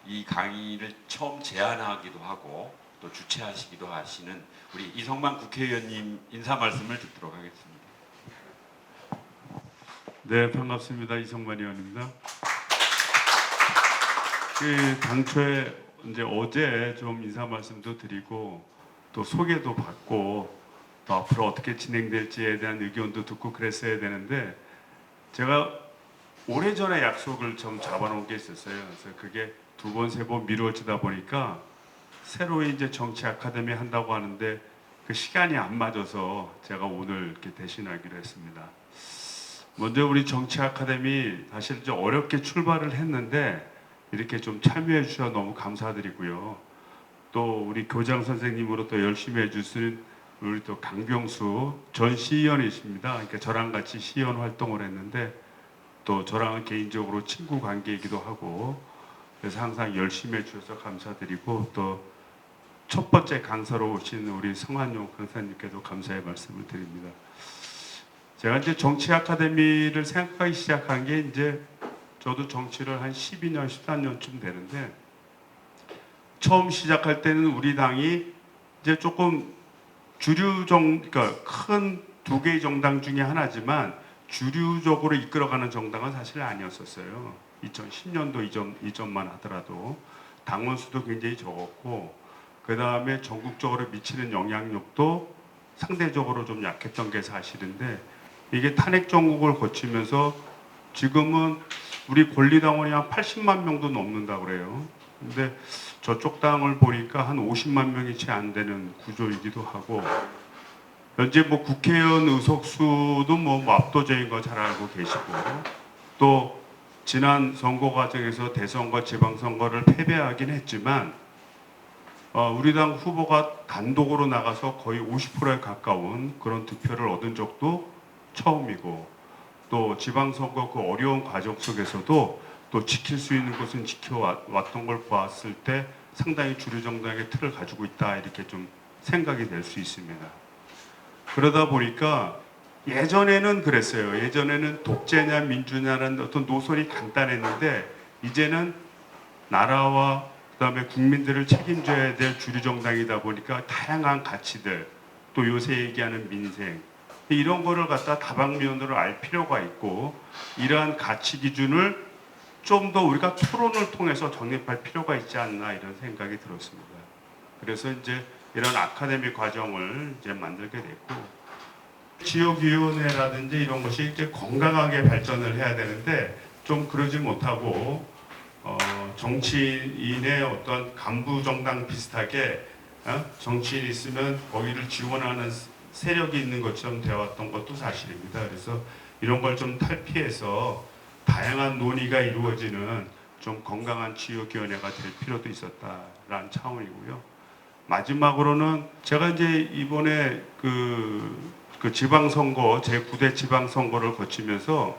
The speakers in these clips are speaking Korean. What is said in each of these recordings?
이 강의를 처음 제안하기도 하고 또 주최하시기도 하시는 우리 이성만 국회의원님 인사 말씀을 듣도록 하겠습니다. 네, 반갑습니다. 이성만 의원입니다. 당초에 이제 어제 좀 인사 말씀도 드리고 또 소개도 받고 또 앞으로 어떻게 진행될지에 대한 의견도 듣고 그랬어야 되는데 제가 오래전에 약속을 좀 잡아놓은 게 있었어요. 그래서 그게 두 번, 세 번 미루어지다 보니까 새로 이제 정치 아카데미 한다고 하는데 그 시간이 안 맞아서 제가 오늘 이렇게 대신하기로 했습니다. 먼저 우리 정치 아카데미 사실 좀 어렵게 출발을 했는데 이렇게 좀 참여해 주셔서 너무 감사드리고요. 또 우리 교장 선생님으로 또 열심히 해주시는 우리 또 강병수 전 시의원이십니다. 그러니까 저랑 같이 시의원 활동을 했는데 또 저랑은 개인적으로 친구 관계이기도 하고 그래서 항상 열심히 해주셔서 감사드리고 또 첫 번째 강사로 오신 우리 성한용 강사님께도 감사의 말씀을 드립니다. 제가 이제 정치 아카데미를 생각하기 시작한 게 이제 저도 정치를 한 12년, 13년쯤 되는데 처음 시작할 때는 우리 당이 이제 조금 그러니까 큰 두 개의 정당 중에 하나지만 주류적으로 이끌어가는 정당은 사실 아니었었어요. 2010년도 이전만 하더라도 당원 수도 굉장히 적었고 그 다음에 전국적으로 미치는 영향력도 상대적으로 좀 약했던 게 사실인데 이게 탄핵 정국을 거치면서 지금은 우리 권리당원이 한 80만 명도 넘는다고 그래요. 근데 저쪽 당을 보니까 한 50만 명이 채 안 되는 구조이기도 하고 현재 뭐 국회의원 의석수도 뭐 압도적인 거 잘 알고 계시고 또 지난 선거 과정에서 대선과 지방선거를 패배하긴 했지만 우리 당 후보가 단독으로 나가서 거의 50%에 가까운 그런 득표를 얻은 적도 처음이고 또 지방선거 그 어려운 과정 속에서도 또 지킬 수 있는 것은 지켜왔던 걸 보았을 때 상당히 주류 정당의 틀을 가지고 있다 이렇게 좀 생각이 될 수 있습니다. 그러다 보니까 예전에는 그랬어요. 예전에는 독재냐 민주냐는 어떤 노선이 간단했는데 이제는 나라와 그다음에 국민들을 책임져야 될 주류 정당이다 보니까 다양한 가치들 또 요새 얘기하는 민생 이런 거를 갖다 다방면으로 알 필요가 있고 이러한 가치 기준을 좀 더 우리가 토론을 통해서 정립할 필요가 있지 않나 이런 생각이 들었습니다. 그래서 이제 이런 아카데미 과정을 이제 만들게 됐고 지역위원회라든지 이런 것이 이제 건강하게 발전을 해야 되는데 좀 그러지 못하고 정치인의 어떤 간부 정당 비슷하게 정치인이 있으면 거기를 지원하는 세력이 있는 것처럼 되어왔던 것도 사실입니다. 그래서 이런 걸 좀 탈피해서 다양한 논의가 이루어지는 좀 건강한 지역위원회가 될 필요도 있었다라는 차원이고요. 마지막으로는 제가 이제 이번에 그 지방선거 제9대 지방선거를 거치면서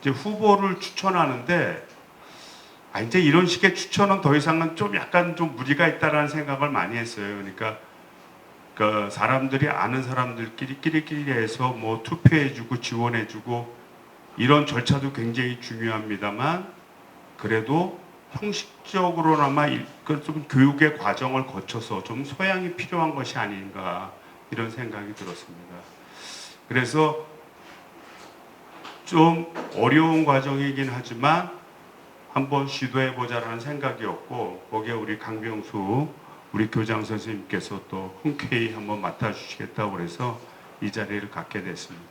이제 후보를 추천하는데 이제 이런 식의 추천은 더 이상은 좀 약간 좀 무리가 있다라는 생각을 많이 했어요. 그러니까 그 사람들이 아는 사람들끼리 해서 뭐 투표해주고 지원해주고 이런 절차도 굉장히 중요합니다만 그래도 형식적으로나마 좀 교육의 과정을 거쳐서 좀 소양이 필요한 것이 아닌가 이런 생각이 들었습니다. 그래서 좀 어려운 과정이긴 하지만 한번 시도해보자라는 생각이었고 거기에 우리 강병수 우리 교장 선생님께서 또 흔쾌히 한번 맡아주시겠다고 그래서 이 자리를 갖게 됐습니다.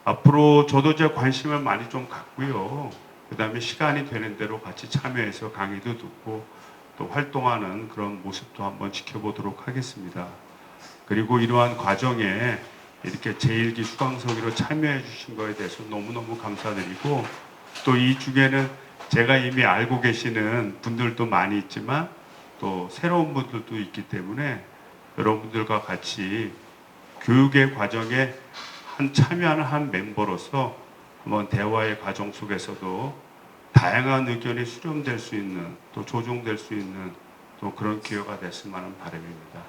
앞으로 저도 제 관심을 많이 좀 갖고요. 그 다음에 시간이 되는 대로 같이 참여해서 강의도 듣고 또 활동하는 그런 모습도 한번 지켜보도록 하겠습니다. 그리고 이러한 과정에 이렇게 제1기 수강서기로 참여해 주신 거에 대해서 너무너무 감사드리고 또 이 중에는 제가 이미 알고 계시는 분들도 많이 있지만 또 새로운 분들도 있기 때문에 여러분들과 같이 교육의 과정에 참여하는 한 멤버로서 한번 대화의 과정 속에서도 다양한 의견이 수렴될 수 있는 또 조정될 수 있는 또 그런 기회가 됐으면 하는 바람입니다.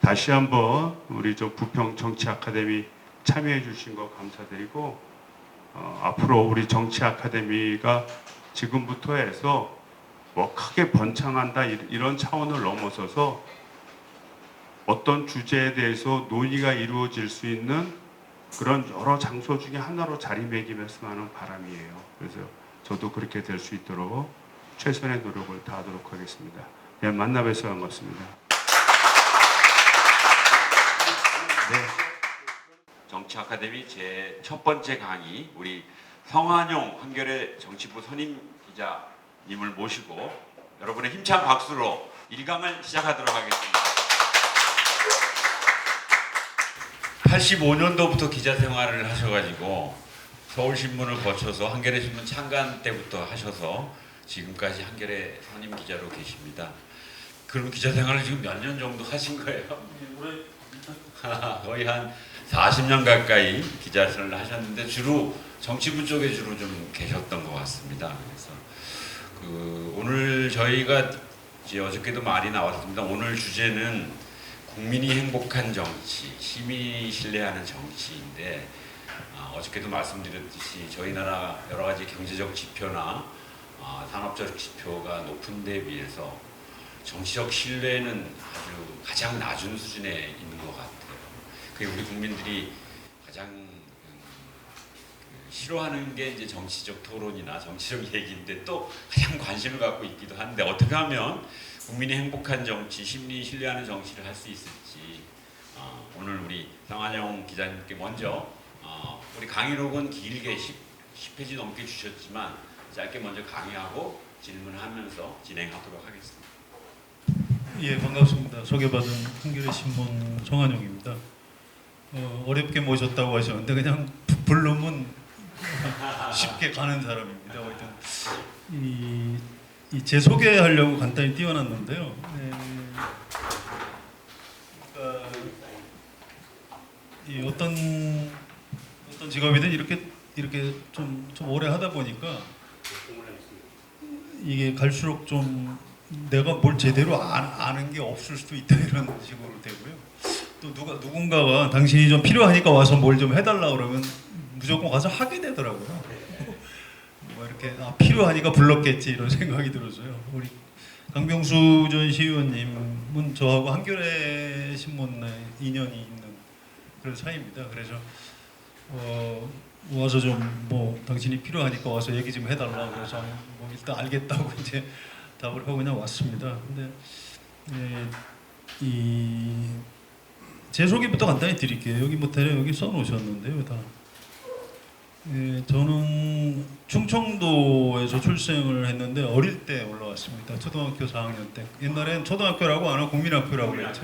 다시 한번 우리 부평 정치 아카데미 참여해 주신 거 감사드리고 앞으로 우리 정치 아카데미가 지금부터 해서 뭐 크게 번창한다 이런 차원을 넘어서서 어떤 주제에 대해서 논의가 이루어질 수 있는 그런 여러 장소 중에 하나로 자리매김했으면 하는 바람이에요. 그래서 저도 그렇게 될 수 있도록 최선의 노력을 다하도록 하겠습니다. 네, 만나 뵈서 반갑습니다. 네. 정치 아카데미 제 첫 번째 강의 우리 성한용 한겨레 정치부 선임 기자님을 모시고 여러분의 힘찬 박수로 1강을 시작하도록 하겠습니다. 85년도부터 기자 생활을 하셔가지고 서울신문을 거쳐서 한겨레신문 창간 때부터 하셔서 지금까지 한겨레 선임 기자로 계십니다. 그럼 기자 생활을 지금 몇 년 정도 하신 거예요? 거의 한 40년 가까이 기자 생활을 하셨는데 주로 정치부 쪽에 주로 좀 계셨던 것 같습니다. 그래서 오늘 저희가 이제 어저께도 말이 나왔습니다. 오늘 주제는 국민이 행복한 정치, 시민이 신뢰하는 정치인데 어저께도 말씀드렸듯이 저희 나라 여러 가지 경제적 지표나 산업적 지표가 높은 데 비해서 정치적 신뢰는 아주 가장 낮은 수준에 있는 것 같아요. 그게 우리 국민들이 가장 싫어하는 게 이제 정치적 토론이나 정치적 얘기인데 또 가장 관심을 갖고 있기도 한데 어떻게 하면 국민이 행복한 정치, 시민이 신뢰하는 정치를 할 수 있을지 오늘 우리 성한용 기자님께 먼저 우리 강의록은 길게 10페이지 넘게 주셨지만 짧게 먼저 강의하고 질문하면서 진행하도록 하겠습니다. 예, 반갑습니다. 소개받은 한겨레신문 성한용입니다. 어렵게 모셨다고 하셨는데 그냥 부르면 쉽게 가는 사람입니다. 제 소개하려고 간단히 띄워놨는데요. 그러니까 어떤 직업이든 이렇게 좀 오래 하다 보니까 이게 갈수록 좀 내가 뭘 제대로 아는 게 없을 수도 있다 이런 식으로 되고요. 또 누군가가 당신이 좀 필요하니까 와서 뭘 좀 해달라 그러면 무조건 가서 하게 되더라고요. 뭐 이렇게 필요하니까 불렀겠지 이런 생각이 들어서요. 우리 강병수 전 시의원님은 저하고 한겨레 신문에 인연이 있는 그런 사이입니다. 그래서 와서 좀 뭐 당신이 필요하니까 와서 얘기 좀 해달라 그래서 뭐 일단 알겠다고 이제 답을 하고 그냥 왔습니다. 근데 제 소개부터 간단히 드릴게요. 여기 뭐 대략 여기 써놓으셨는데요, 다. 저는 충청도에서 출생을 했는데 어릴 때 올라왔습니다. 초등학교 4학년 때. 옛날엔 초등학교라고 안 하고 국민학교라고 그랬죠.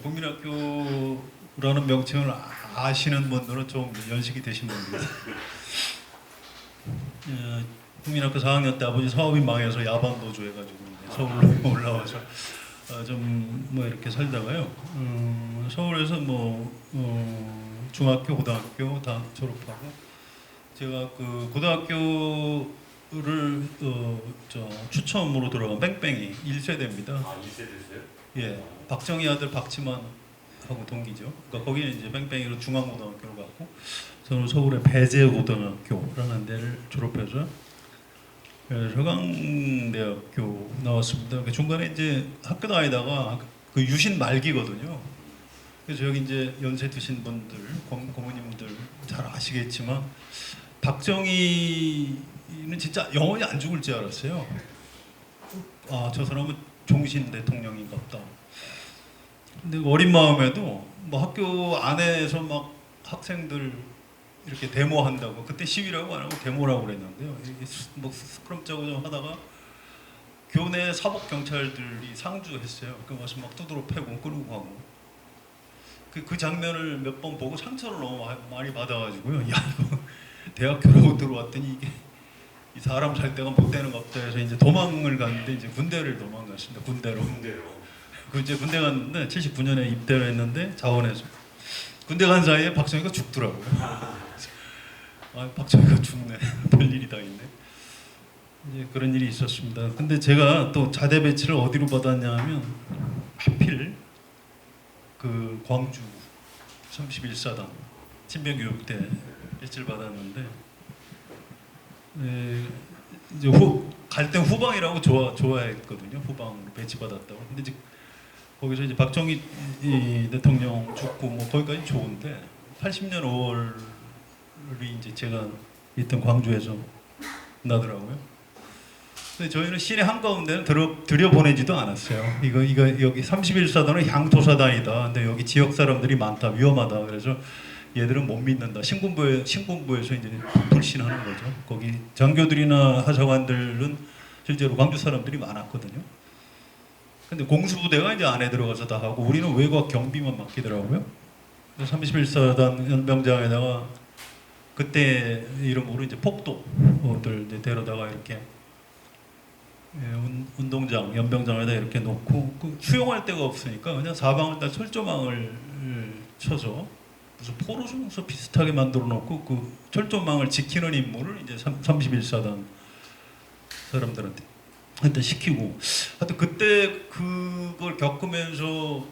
국민학교라는 명칭을 아시는 분들은 좀 연식이 되신 분들. 국민학교 4학년 때 아버지 사업이 망해서 야반 도주 해가지고 서울로 올라와서 좀 뭐 이렇게 살다가요. 서울에서 뭐 중학교, 고등학교 다 졸업하고 제가 그 고등학교를 추첨으로 들어간 뺑뺑이 1세대입니다. 아, 2세대세요? 예, 박정희 아들 박지만 하고 동기죠. 그러니까 거기는 이제 뺑뺑이로 중앙고등학교를 갔고 저는 서울의 배재고등학교라는 데를 졸업해서 서강대학교 나왔습니다. 중간에 이제 학교 다니다가 그 유신 말기거든요. 그래서 여기 이제 연세 드신 분들, 고모님들 잘 아시겠지만 박정희는 진짜 영원히 안 죽을 줄 알았어요. 저 사람은 종신 대통령인가 보다. 근데 어린 마음에도 뭐 학교 안에서 막 학생들 이렇게 데모한다고 그때 시위라고 안 하고 데모라고 그랬는데요. 뭐 스크럼 짜고 좀 하다가 교내 사복 경찰들이 상주했어요. 그 와서 막 두드러 패고 끌고 가고 그 장면을 몇 번 보고 상처를 너무 많이 받아가지고요. 야 이거 대학교라고 들어왔더니 이게 이 사람 살 때가 못 되는 것 같다 해서 이제 도망을 갔는데 이제 군대를 도망갔습니다. 군대로. 그 이제 군대 갔는데 79년에 입대를 했는데 자원에서 군대 간 사이에 박정희가 죽더라고요. 박정희가 죽네. 별일이 다 있네. 이제 그런 일이 있었습니다. 근데 제가 또 자대 배치를 어디로 받았냐면 하필 그 광주 31사단 친병교육 때 배치를 받았는데 이제 갈 때 후방이라고 좋아했거든요. 후방으로 배치받았다고. 근데 이제 거기서 이제 박정희 이 대통령 죽고 뭐 거기까지 좋은데 80년 5월이 이제 제가 있던 광주에서 나더라고요. 근데 저희는 시내 한가운데는 들여보내지도 않았어요. 이거 여기 31사단은 향토사단이다. 근데 여기 지역 사람들이 많다. 위험하다. 그래서 얘들은 못 믿는다. 신군부에서 이제 불신하는 거죠. 거기 장교들이나 하사관들은 실제로 광주 사람들이 많았거든요. 근데 공수부대가 이제 안에 들어가서 다 하고 우리는 외곽 경비만 맡기더라고요. 31사단 연병장에다가 그때 이름으로 이제 폭도들 이제 데려다가 이렇게 운동장, 연병장에다 이렇게 놓고 그 수용할 데가 없으니까 그냥 사방을 다 철조망을 쳐서 무슨 포로송서 비슷하게 만들어 놓고 그 철조망을 지키는 임무를 이제 31사단 사람들한테 시키고 하여튼 그때 그걸 겪으면서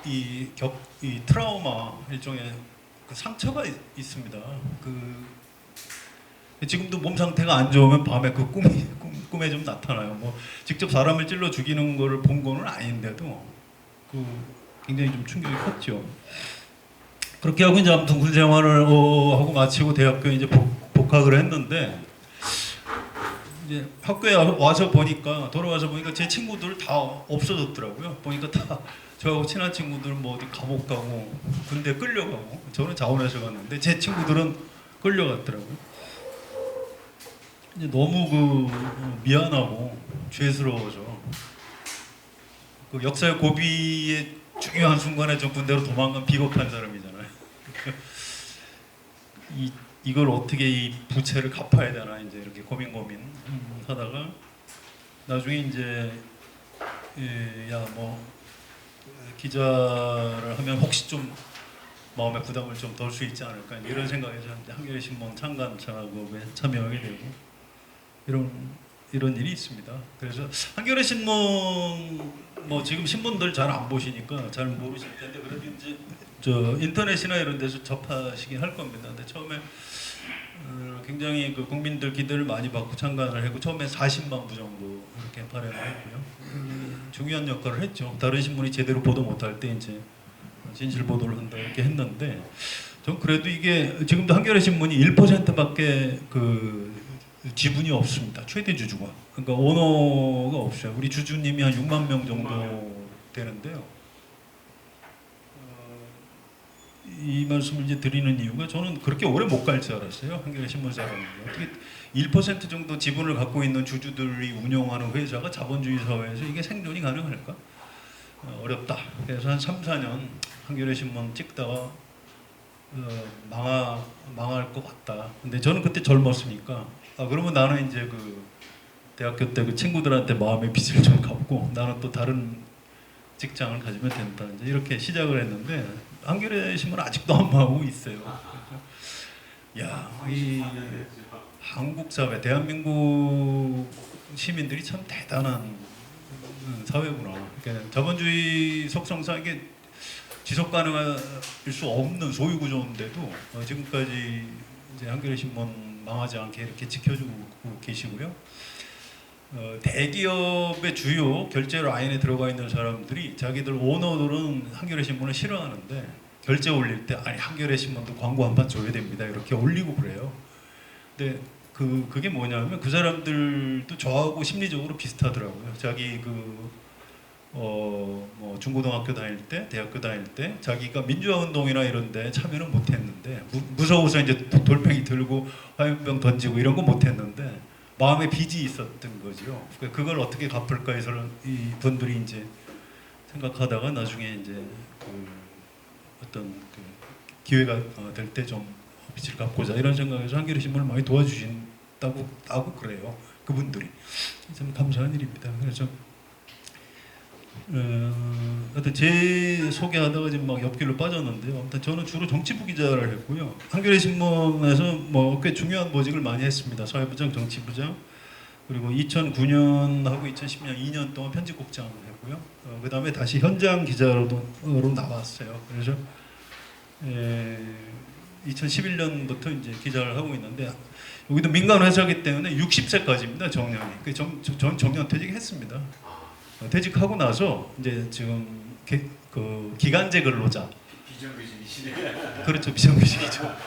이 트라우마 일종의 그 상처가 있습니다. 지금도 몸 상태가 안 좋으면 밤에 그 꿈에 좀 나타나요. 뭐 직접 사람을 찔러 죽이는 거를 본 거는 아닌데도 그 굉장히 좀 충격이 컸죠. 그렇게 하고 이제 아무튼 군 생활을 하고 마치고 대학교에 이제 복학을 했는데 이제 학교에 와서 보니까 돌아와서 보니까 제 친구들 다 없어졌더라고요. 보니까 다 저하고 친한 친구들 뭐 어디 감옥 가고 군대 끌려가고 저는 자원해서 갔는데 제 친구들은 끌려갔더라고요. 이제 너무 미안하고 죄스러워져. 그 역사의 고비의 중요한 순간에 저 군대로 도망간 비겁한 사람이잖아요. 이걸 어떻게 이 부채를 갚아야 되나 이제 이렇게 고민 하다가 나중에 이제 야 뭐 기자를 하면 혹시 좀 마음의 부담을 좀 덜 수 있지 않을까 이런 생각에서 한겨레 신문 창간 작업에 참여하게 되고 이런 일이 있습니다. 그래서 한겨레 신문 뭐 지금 신문들 잘 안 보시니까 잘 모르실 텐데 그래도 이제 저 인터넷이나 이런 데서 접하시긴 할 겁니다. 근데 처음에 굉장히 그 국민들 기대를 많이 받고 창간을 했고 처음에 40만 부 정도 이렇게 발행을 했고요. 중요한 역할을 했죠. 다른 신문이 제대로 보도 못할 때 이제 진실 보도를 한다 이렇게 했는데 전 그래도 이게 지금도 한겨레 신문이 1%밖에 그 지분이 없습니다. 최대 주주가. 그러니까 오너가 없어요. 우리 주주님이 한 6만 명 정도 되는데요. 이 말씀을 이제 드리는 이유가 저는 그렇게 오래 못 갈 줄 알았어요. 한겨레 신문 사람이 어떻게 1% 정도 지분을 갖고 있는 주주들이 운영하는 회사가 자본주의 사회에서 이게 생존이 가능할까? 어렵다. 그래서 한 3, 4년 한겨레 신문 찍다가 망할 것 같다. 근데 저는 그때 젊었으니까 그러면 나는 이제 그 대학교 때 그 친구들한테 마음의 빚을 좀 갚고 나는 또 다른 직장을 가지면 된다. 이제 이렇게 시작을 했는데 한겨레 신문 아직도 안 망하고 있어요. 야, 이 한국 사회, 대한민국 시민들이 참 대단한 사회구나. 그러니까 자본주의 속성상 이게 지속 가능할 수 없는 소유 구조인데도 지금까지 이제 한겨레 신문 망하지 않게 이렇게 지켜주고 계시고요. 대기업의 주요 결제 라인에 들어가 있는 사람들이 자기들 오너들은 한겨레 신문을 싫어하는데 결제 올릴 때 아니 한겨레 신문도 광고 한 판 줘야 됩니다 이렇게 올리고 그래요. 근데 그게 뭐냐면 그 사람들도 저하고 심리적으로 비슷하더라고요. 자기 뭐 중고등학교 다닐 때, 대학교 다닐 때 자기가 민주화 운동이나 이런데 참여는 못했는데 무서워서 이제 돌멩이 들고 화염병 던지고 이런 거 못했는데. 마음에 빚이 있었던 거죠. 그걸 어떻게 갚을까 해서 이 분들이 이제 생각하다가 나중에 이제 어떤 기회가 될 때 좀 빚을 갚고자 이런 생각에서 한겨레 신문을 많이 도와주신다고 그래요. 그분들이 참 감사한 일입니다. 그래서 하여튼 제 소개하다가 지금 막 옆길로 빠졌는데요. 아무튼 저는 주로 정치부 기자를 했고요. 한겨레 신문에서 뭐 꽤 중요한 보직을 많이 했습니다. 사회부장, 정치부장, 그리고 2009년하고 2010년 2년 동안 편집국장을 했고요. 그 다음에 다시 현장 기자로 나왔어요. 그래서 2011년부터 이제 기자를 하고 있는데 여기도 민간 회사이기 때문에 60세까지입니다 정년이. 전 정년 퇴직했습니다. 퇴직하고 나서 이제 지금 그 기간제 근로자. 비정규직이시네. 그렇죠, 비정규직이죠.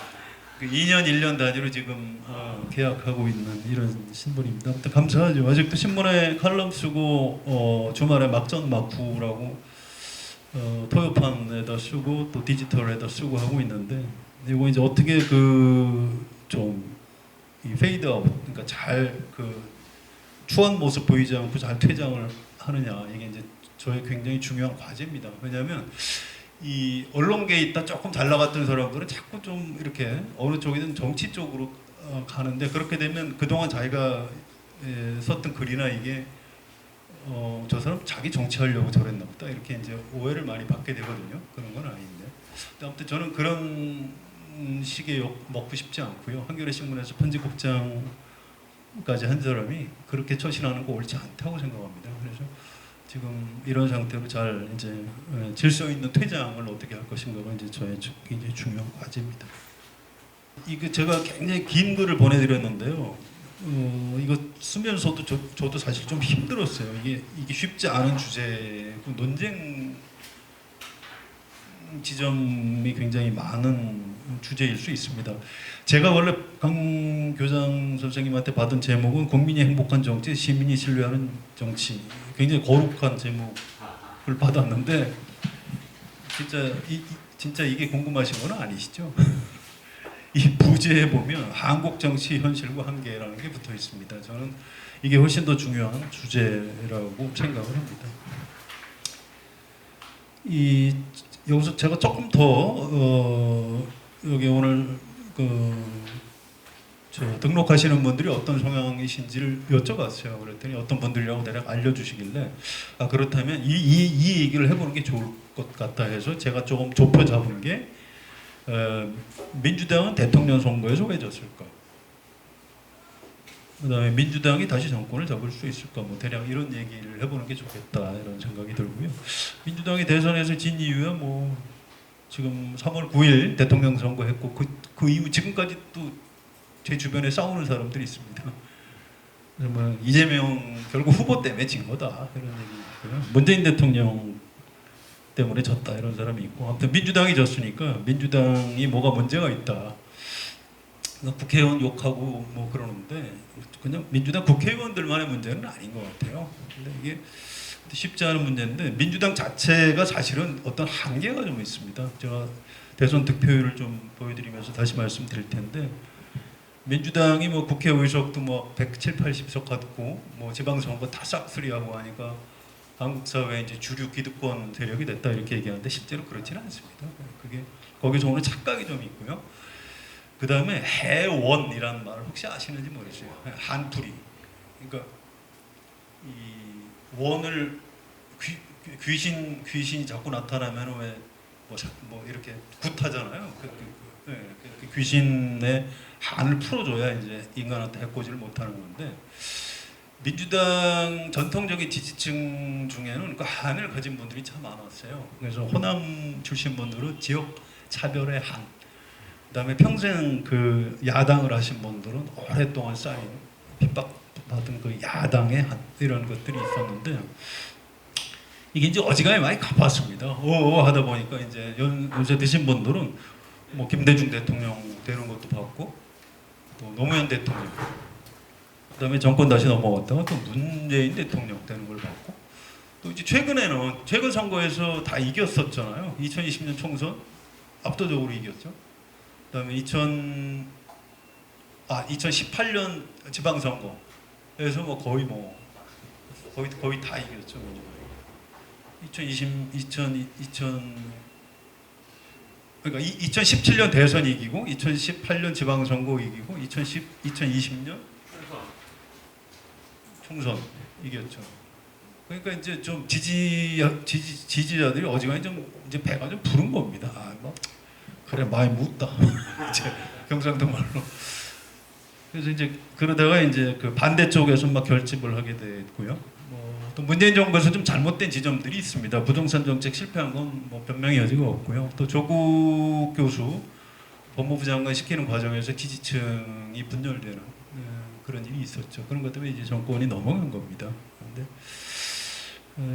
그 2년 1년 단위로 지금 계약하고 있는 이런 신분입니다. 아무튼 감사하죠. 아직도 신문에 칼럼 쓰고 주말에 막전 막후라고 토요판에다 쓰고 또 디지털에다 쓰고 하고 있는데 이거 이제 어떻게 그 좀 이 페이드아웃 그러니까 잘 그 추한 모습 보이지 않고 잘 퇴장을 하느냐 이게 이제 저의 굉장히 중요한 과제입니다. 왜냐하면 이 언론계에 있다 조금 잘 나갔던 사람들은 자꾸 좀 이렇게 어느 쪽이든 정치 쪽으로 가는데 그렇게 되면 그동안 자기가 썼던 글이나 이게 저 사람 자기 정치하려고 저랬나 보다 이렇게 이제 오해를 많이 받게 되거든요. 그런 건 아닌데 아무튼 저는 그런 식의 욕 먹고 싶지 않고요. 한겨레 신문에서 편집국장까지 한 사람이 그렇게 처신하는 거 옳지 않다고 생각합니다. 그래서 지금 이런 상태로 잘 이제 질서 있는 퇴장을 어떻게 할 것인가가 이제 저의 굉장히 중요한 과제입니다. 이거 제가 굉장히 긴 글을 보내드렸는데요. 이거 쓰면서도 저도 사실 좀 힘들었어요. 이게 쉽지 않은 주제고 논쟁 지점이 굉장히 많은 주제일 수 있습니다. 제가 원래 강 교장 선생님한테 받은 제목은 국민이 행복한 정치, 시민이 신뢰하는 정치. 굉장히 거룩한 제목을 받았는데 진짜 이게 궁금하신 건 아니시죠? 이 부제에 보면 한국 정치 현실과 한계라는 게 붙어 있습니다. 저는 이게 훨씬 더 중요한 주제라고 생각을 합니다. 여기서 제가 조금 더 여기 오늘 등록하시는 분들이 어떤 성향이신지를 여쭤봤어요. 그랬더니 어떤 분들이라고 대략 알려주시길래 그렇다면 이 얘기를 해보는 게 좋을 것 같다 해서 제가 조금 좁혀 잡은 게 민주당은 대통령 선거에서 왜 졌을까? 그다음에 민주당이 다시 정권을 잡을 수 있을까? 뭐 대략 이런 얘기를 해보는 게 좋겠다 이런 생각이 들고요. 민주당이 대선에서 진 이유야 뭐 지금 3월 9일 대통령 선거했고 그 이후 지금까지 또 제 주변에 싸우는 사람들이 있습니다. 그래서 뭐 이재명 결국 후보 때문에 진 거다 이런 얘기고요. 문재인 대통령 때문에 졌다 이런 사람이 있고 아무튼 민주당이 졌으니까 민주당이 뭐가 문제가 있다. 국회의원 욕하고 뭐 그러는데 그냥 민주당 국회의원들만의 문제는 아닌 것 같아요. 근데 이게 쉽지 않은 문제인데 민주당 자체가 사실은 어떤 한계가 좀 있습니다. 제가 대선 득표율을 좀 보여드리면서 다시 말씀드릴 텐데 민주당이 뭐 국회 의석도 뭐 170, 80석 갖고 뭐 지방선거 다 싹쓸이하고 하니까 한국 사회의 이제 주류 기득권 세력이 됐다 이렇게 얘기하는데 실제로 그렇지는 않습니다. 그게 거기서 오는 착각이 좀 있고요. 그 다음에 해원이라는 말을 혹시 아시는지 모르겠어요. 한풀이. 그러니까 이 원을 귀신이 자꾸 나타나면 왜 뭐 이렇게 굿하잖아요. 그 귀신의 한을 풀어줘야 이제 인간한테 해코지를 못하는 건데 민주당 전통적인 지지층 중에는 그 한을 가진 분들이 참 많았어요. 그래서 호남 출신 분들은 지역 차별의 한. 그다음에 평생 그 야당을 하신 분들은 오랫동안 쌓인 핍박받은 그 야당의 한 이런 것들이 있었는데 이게 이제 어지간히 많이 갚았습니다. 하다 보니까 이제 연세 드신 분들은 뭐 김대중 대통령 되는 것도 봤고 또 노무현 대통령 그다음에 정권 다시 넘어갔다가 또 문재인 대통령 되는 걸 봤고 또 이제 최근에는 최근 선거에서 다 이겼었잖아요. 2020년 총선 압도적으로 이겼죠. 그다음에 2018년 지방선거에서 뭐 거의 다 이겼죠. 2017년 대선 이기고 2018년 지방선거 이기고 2020년 총선 이겼죠. 그러니까 이제 좀 지지자들이 어지간히 좀 이제 배가 좀 부른 겁니다. 뭐 그래 많이 묻다. 이제 경상도 말로. 그래서 이제 그러다가 이제 그 반대쪽에서 막 결집을 하게 됐고요. 또 문재인 정부에서 좀 잘못된 지점들이 있습니다. 부동산 정책 실패한 건 뭐 변명의 여지가 없고요. 또 조국 교수 법무부 장관 시키는 과정에서 지지층이 분열되는 그런 일이 있었죠. 그런 것 때문에 이제 정권이 넘어간 겁니다. 그런데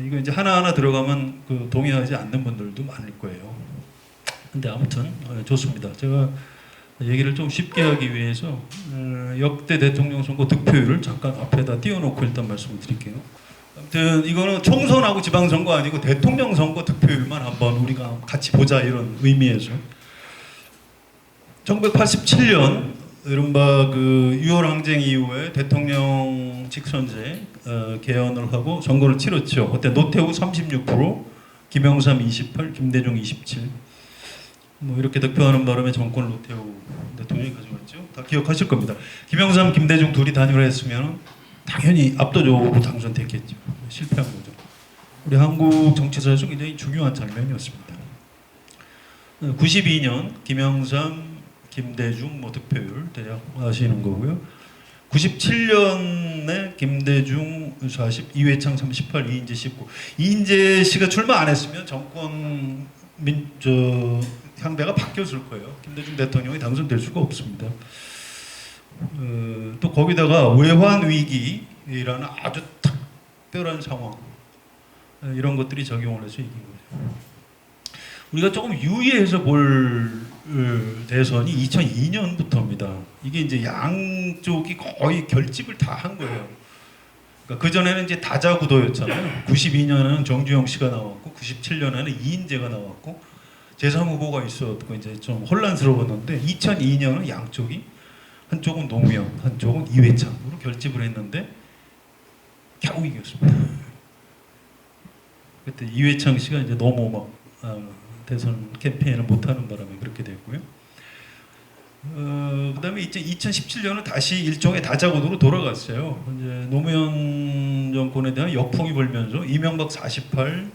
이거 이제 하나하나 들어가면 그 동의하지 않는 분들도 많을 거예요. 근데 아무튼 좋습니다. 제가 얘기를 좀 쉽게 하기 위해서 역대 대통령 선거 득표율을 잠깐 앞에다 띄워놓고 일단 말씀을 드릴게요. 아무튼 이거는 총선하고 지방선거 아니고 대통령 선거 득표율만 한번 우리가 같이 보자 이런 의미에서 1987년 이른바 그 6월 항쟁 이후에 대통령 직선제 개헌을 하고 선거를 치렀죠. 그때 노태우 36%, 김영삼 28, 김대중 27. 뭐 이렇게 득표하는 바람에 정권을 노태우 대통령이 가져갔죠. 다 기억하실 겁니다. 김영삼, 김대중 둘이 단일화했으면 당연히 압도적으로 당선됐겠죠. 실패한 거죠. 우리 한국 정치사에서 굉장히 중요한 장면이었습니다. 92년 김영삼, 김대중 뭐 득표율 대략 아시는 거고요. 97년에 김대중 40, 이회창 38, 이인재 19. 이인재 씨가 출마 안 했으면 정권 향배가 바뀌었을 거예요. 김대중 대통령이 당선될 수가 없습니다. 또 거기다가 외환 위기라는 아주 특별한 상황 이런 것들이 적용을 해서 이긴 거죠. 우리가 조금 유의해서 볼 대선이 2002년부터입니다. 이게 이제 양쪽이 거의 결집을 다 한 거예요. 그러니까 그 전에는 이제 다자구도였잖아요. 92년에는 정주영 씨가 나왔고, 97년에는 이인재가 나왔고, 제3 후보가 있었고 이제 좀 혼란스러웠는데 2002년은 양쪽이 한쪽은 노무현, 한쪽은 이회창으로 결집을 했는데 겨우 이겼습니다. 그때 이회창 씨가 이제 너무 막 대선 캠페인을 못하는 바람에 그렇게 됐고요. 그다음에 2017년은 다시 일종의 다자구도로 돌아갔어요. 이제 노무현 정권에 대한 역풍이 불면서 이명박 48,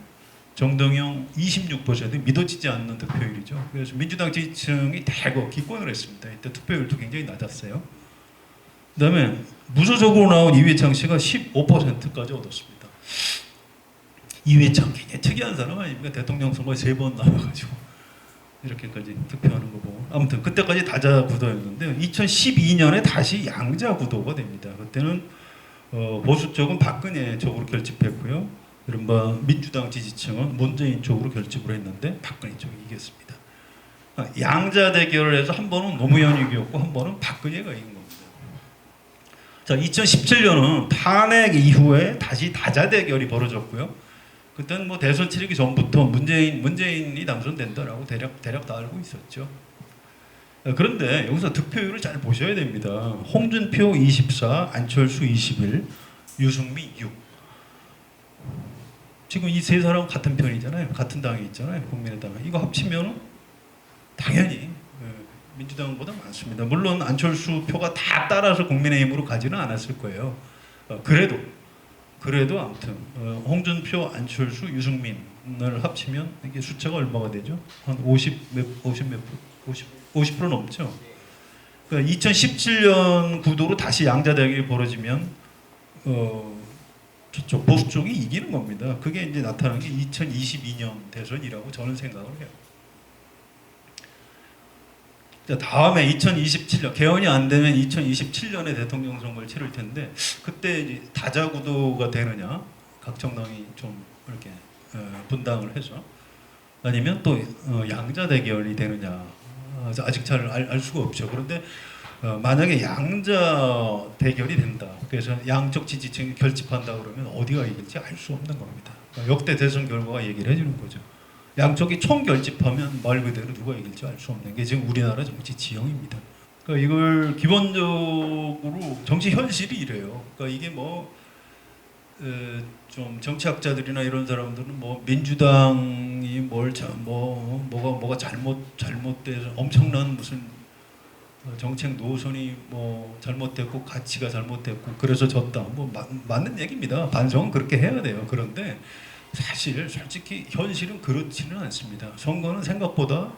정동영 26% 믿어지지 않는 득표율이죠. 그래서 민주당 지지층이 대거 기권을 했습니다. 이때 투표율도 굉장히 낮았어요. 그다음에 무소속으로 나온 이회창 씨가 15%까지 얻었습니다. 이회창 굉장히 특이한 사람 아닙니까? 대통령 선거에 3번 나와가지고 이렇게까지 득표하는 거고. 아무튼 그때까지 다자 구도였는데 2012년에 다시 양자 구도가 됩니다. 그때는 보수 쪽은 박근혜 쪽으로 결집했고요. 이른바 민주당 지지층은 문재인 쪽으로 결집을 했는데 박근혜 쪽이 이겼습니다. 양자 대결을 해서 한 번은 노무현이 이겼고 한 번은 박근혜가 이긴 겁니다. 자, 2017년은 탄핵 이후에 다시 다자 대결이 벌어졌고요. 그때는 뭐 대선 치르기 전부터 문재인이 당선된다라고 대략 다 알고 있었죠. 그런데 여기서 득표율을 잘 보셔야 됩니다. 홍준표 24, 안철수 21, 유승민 6. 지금 이 세 사람 같은 편이잖아요. 같은 당에 있잖아요. 국민의당. 이거 합치면 당연히 민주당보다 많습니다. 물론 안철수 표가 다 따라서 국민의힘으로 가지는 않았을 거예요. 그래도 아무튼 홍준표, 안철수, 유승민을 합치면 이게 숫자가 얼마가 되죠? 한 50% 넘죠. 그러니까 2017년 구도로 다시 양자 대결이 벌어지면 저쪽 보수 쪽이 이기는 겁니다. 그게 이제 나타난 게 2022년 대선이라고 저는 생각을 해요. 자, 다음에 2027년 개헌이 안 되면 2027년에 대통령 선거를 치를 텐데 그때 이제 다자 구도가 되느냐, 각 정당이 좀 이렇게 분당을 해서 아니면 또 양자 대결이 되느냐 아직 잘 알 수가 없죠. 그런데 만약에 양자 대결이 된다. 그래서 양쪽 지지층이 결집한다 그러면 어디가 이길지 알 수 없는 겁니다. 그러니까 역대 대선 결과가 얘기를 해주는 거죠. 양쪽이 총결집하면 말 그대로 누가 이길지 알 수 없는 게 지금 우리나라 정치 지형입니다. 그러니까 이걸 기본적으로 정치 현실이 이래요. 그러니까 이게 좀 정치학자들이나 이런 사람들은 뭐 민주당이 뭐가 잘못돼서 엄청난 무슨 정책 노선이 뭐 잘못됐고 가치가 잘못됐고 그래서 졌다. 뭐 맞는 얘기입니다. 반성은 그렇게 해야 돼요. 그런데 솔직히 현실은 그렇지는 않습니다. 선거는 생각보다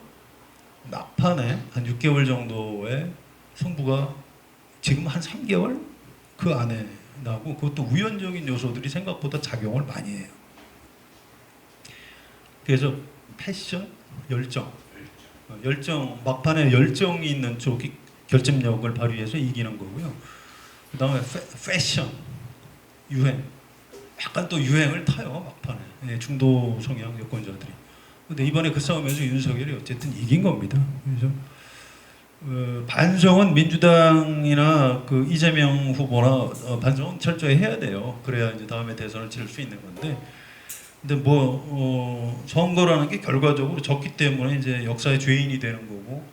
막판에 한 6개월 정도의 승부가 지금 한 3개월 그 안에 나고 그것도 우연적인 요소들이 생각보다 작용을 많이 해요. 그래서 패션, 열정 열정 막판에 열정이 있는 쪽이 결집력을 발휘해서 이기는 거고요. 그다음에 패션, 유행, 약간 또 유행을 타요 막판에 중도 성향 여권자들이. 근데 이번에 그 싸움에서 윤석열이 어쨌든 이긴 겁니다. 그래서 반성은 민주당이나 그 이재명 후보나 반성은 철저히 해야 돼요. 그래야 이제 다음에 대선을 치를 수 있는 건데. 근데 뭐 선거라는 게 결과적으로 졌기 때문에 이제 역사의 죄인이 되는 거고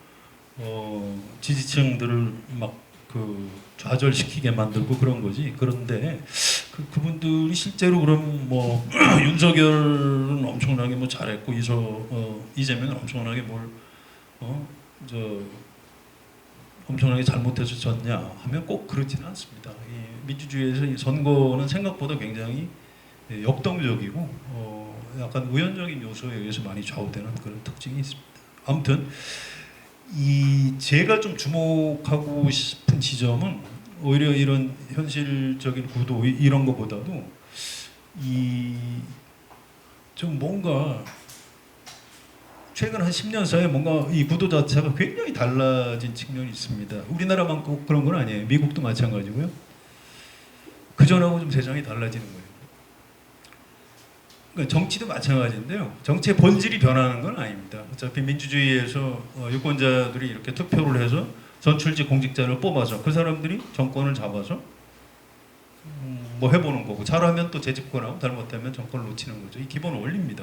지지층들을 막 그 좌절시키게 만들고 그런 거지. 그런데 그분들이 실제로 그럼 뭐 윤석열은 엄청나게 뭐 잘했고 이재명은 엄청나게 저 엄청나게 잘못해서 졌냐 하면 꼭 그렇지는 않습니다. 이 민주주의에서 이 선거는 생각보다 굉장히 역동적이고 약간 우연적인 요소에 의해서 많이 좌우되는 그런 특징이 있습니다. 아무튼 제가 좀 주목하고 싶은 지점은 오히려 이런 현실적인 구도 이런 것보다도 좀 뭔가 최근 한 10년 사이에 뭔가 이 구도 자체가 굉장히 달라진 측면이 있습니다. 우리나라만 꼭 그런 건 아니에요. 미국도 마찬가지고요. 그전하고 좀 세상이 달라지는 거예요. 그러니까 정치도 마찬가지인데요. 정치의 본질이 변하는 건 아닙니다. 어차피 민주주의에서 유권자들이 이렇게 투표를 해서 선출직 공직자를 뽑아서 그 사람들이 정권을 잡아서 뭐 해보는 거고 잘하면 또 재집권하고 잘못하면 정권을 놓치는 거죠. 이 기본 원리입니다.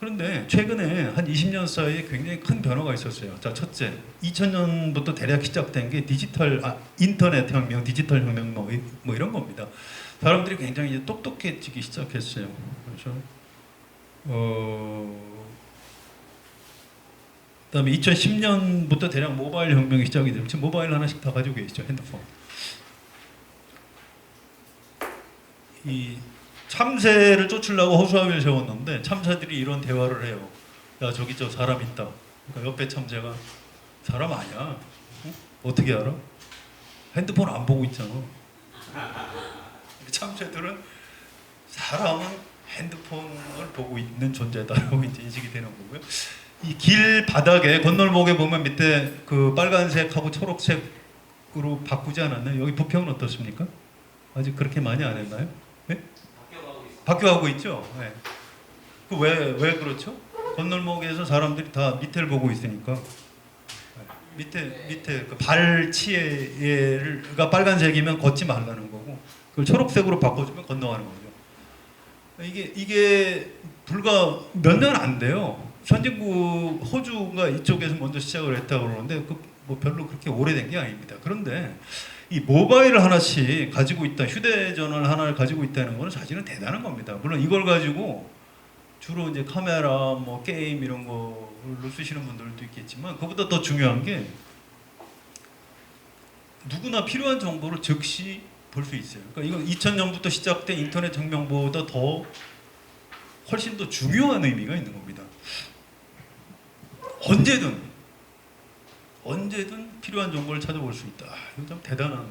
그런데 최근에 한 20년 사이에 굉장히 큰 변화가 있었어요. 자, 첫째, 2000년부터 대략 시작된 게 인터넷 혁명, 디지털 혁명 뭐 이런 겁니다. 사람들이 굉장히 이제 똑똑해지기 시작했어요. 그래서 그다음에 2010년부터 대략 모바일 혁명이 시작이 되고 지금 모바일 하나씩 다 가지고 계시죠, 핸드폰. 이 참새를 쫓으려고 허수아비를 세웠는데 참새들이 이런 대화를 해요. 야 저기 저 사람 있다. 그러니까 옆에 참새가 사람 아니야. 어? 어떻게 알아? 핸드폰 안 보고 있잖아. 참새들은 사람은 핸드폰을 보고 있는 존재다라고 이제 인식이 되는 거고요. 이 길 바닥에 건널목에 보면 밑에 그 빨간색하고 초록색으로 바꾸지 않았나요? 여기 부평은 어떻습니까? 아직 그렇게 많이 안 했나요? 네? 바뀌어가고 있죠. 네. 그 왜 그렇죠? 건널목에서 사람들이 다 밑에를 보고 있으니까 밑에 그 발치가 빨간색이면 걷지 말라는 거고 그걸 초록색으로 바꿔주면 건너가는 거죠. 이게 불과 몇 년 안 돼요. 선진국 호주가 이쪽에서 먼저 시작을 했다고 그러는데 뭐 별로 그렇게 오래된 게 아닙니다. 그런데 이 모바일을 하나씩 가지고 있다, 휴대전화를 하나를 가지고 있다는 것은 사실은 대단한 겁니다. 물론 이걸 가지고 주로 이제 카메라, 뭐 게임 이런 거를 쓰시는 분들도 있겠지만 그보다 더 중요한 게 누구나 필요한 정보를 즉시 볼 수 있어요. 그러니까 이건 2000년부터 시작된 인터넷 혁명보다 훨씬 더 중요한 의미가 있는 겁니다. 언제든 필요한 정보를 찾아볼 수 있다. 이건 참 대단한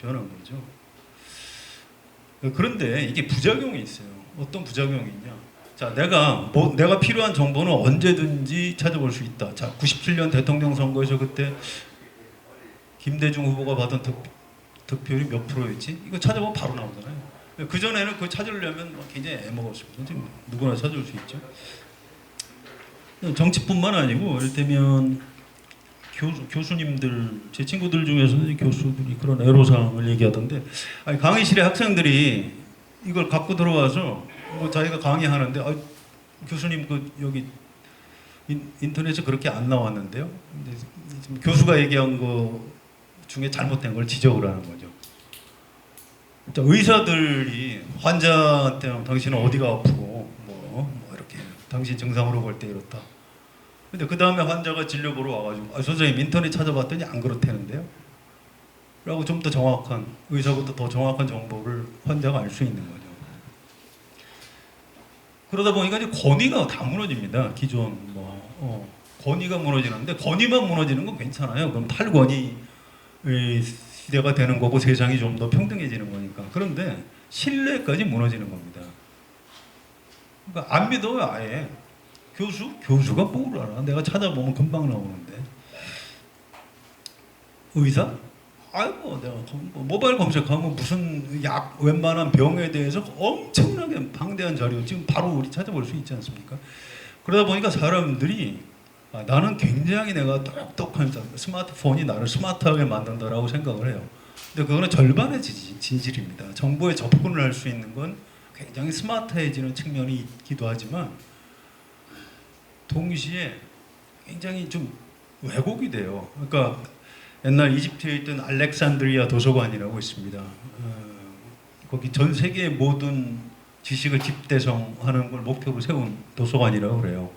변화인 거죠. 그런데 이게 부작용이 있어요. 어떤 부작용이 있냐? 자, 내가 필요한 정보는 언제든지 찾아볼 수 있다. 자, 97년 대통령 선거에서 그때 김대중 후보가 받은 득표율이 몇 프로였지? 이거 찾아보면 바로 나오잖아요. 그 전에는 그걸 찾으려면 굉장히 애먹었습니다. 지금 누구나 찾을 수 있죠. 정치뿐만 아니고 이를테면 교수님들, 제 친구들 중에서는 교수들이 그런 애로사항을 얘기하던데, 아니, 강의실에 학생들이 이걸 갖고 들어와서 뭐 자기가 강의하는데, 교수님 여기 인터넷에 그렇게 안 나왔는데요. 근데 지금 교수가 얘기한 거 중에 잘못된 걸 지적을 하는 거죠. 의사들이 환자한테 당신은 어디가 아프고 뭐 이렇게 당신 증상으로 볼 때 이렇다. 근데 그 다음에 환자가 진료 보러 와가지고 선생님 인터넷 찾아봤더니 안 그렇다는데요. 라고 좀 더 정확한 의사보다 더 정확한 정보를 환자가 알 수 있는 거죠. 그러다 보니까 이제 권위가 다 무너집니다. 기존 권위가 무너지는데 권위만 무너지는 건 괜찮아요. 그럼 탈권위 시대가 되는 거고 세상이 좀 더 평등해지는 거니까. 그런데 신뢰까지 무너지는 겁니다. 그러니까 안 믿어요, 아예. 교수? 교수가 뭘 알아? 내가 찾아보면 금방 나오는데. 의사? 아이고 내가 뭐 모바일 검색하면 무슨 약 웬만한 병에 대해서 엄청나게 방대한 자료 지금 바로 우리 찾아볼 수 있지 않습니까? 그러다 보니까 사람들이 나는 굉장히 내가 똑똑한 사람, 스마트폰이 나를 스마트하게 만든다라고 생각을 해요. 근데 그거는 절반의 진실입니다. 정보에 접근을 할 수 있는 건 굉장히 스마트해지는 측면이 있기도 하지만 동시에 굉장히 좀 왜곡이 돼요. 그러니까 옛날 이집트에 있던 알렉산드리아 도서관이라고 있습니다. 거기 전 세계의 모든 지식을 집대성하는 걸 목표로 세운 도서관이라고 그래요.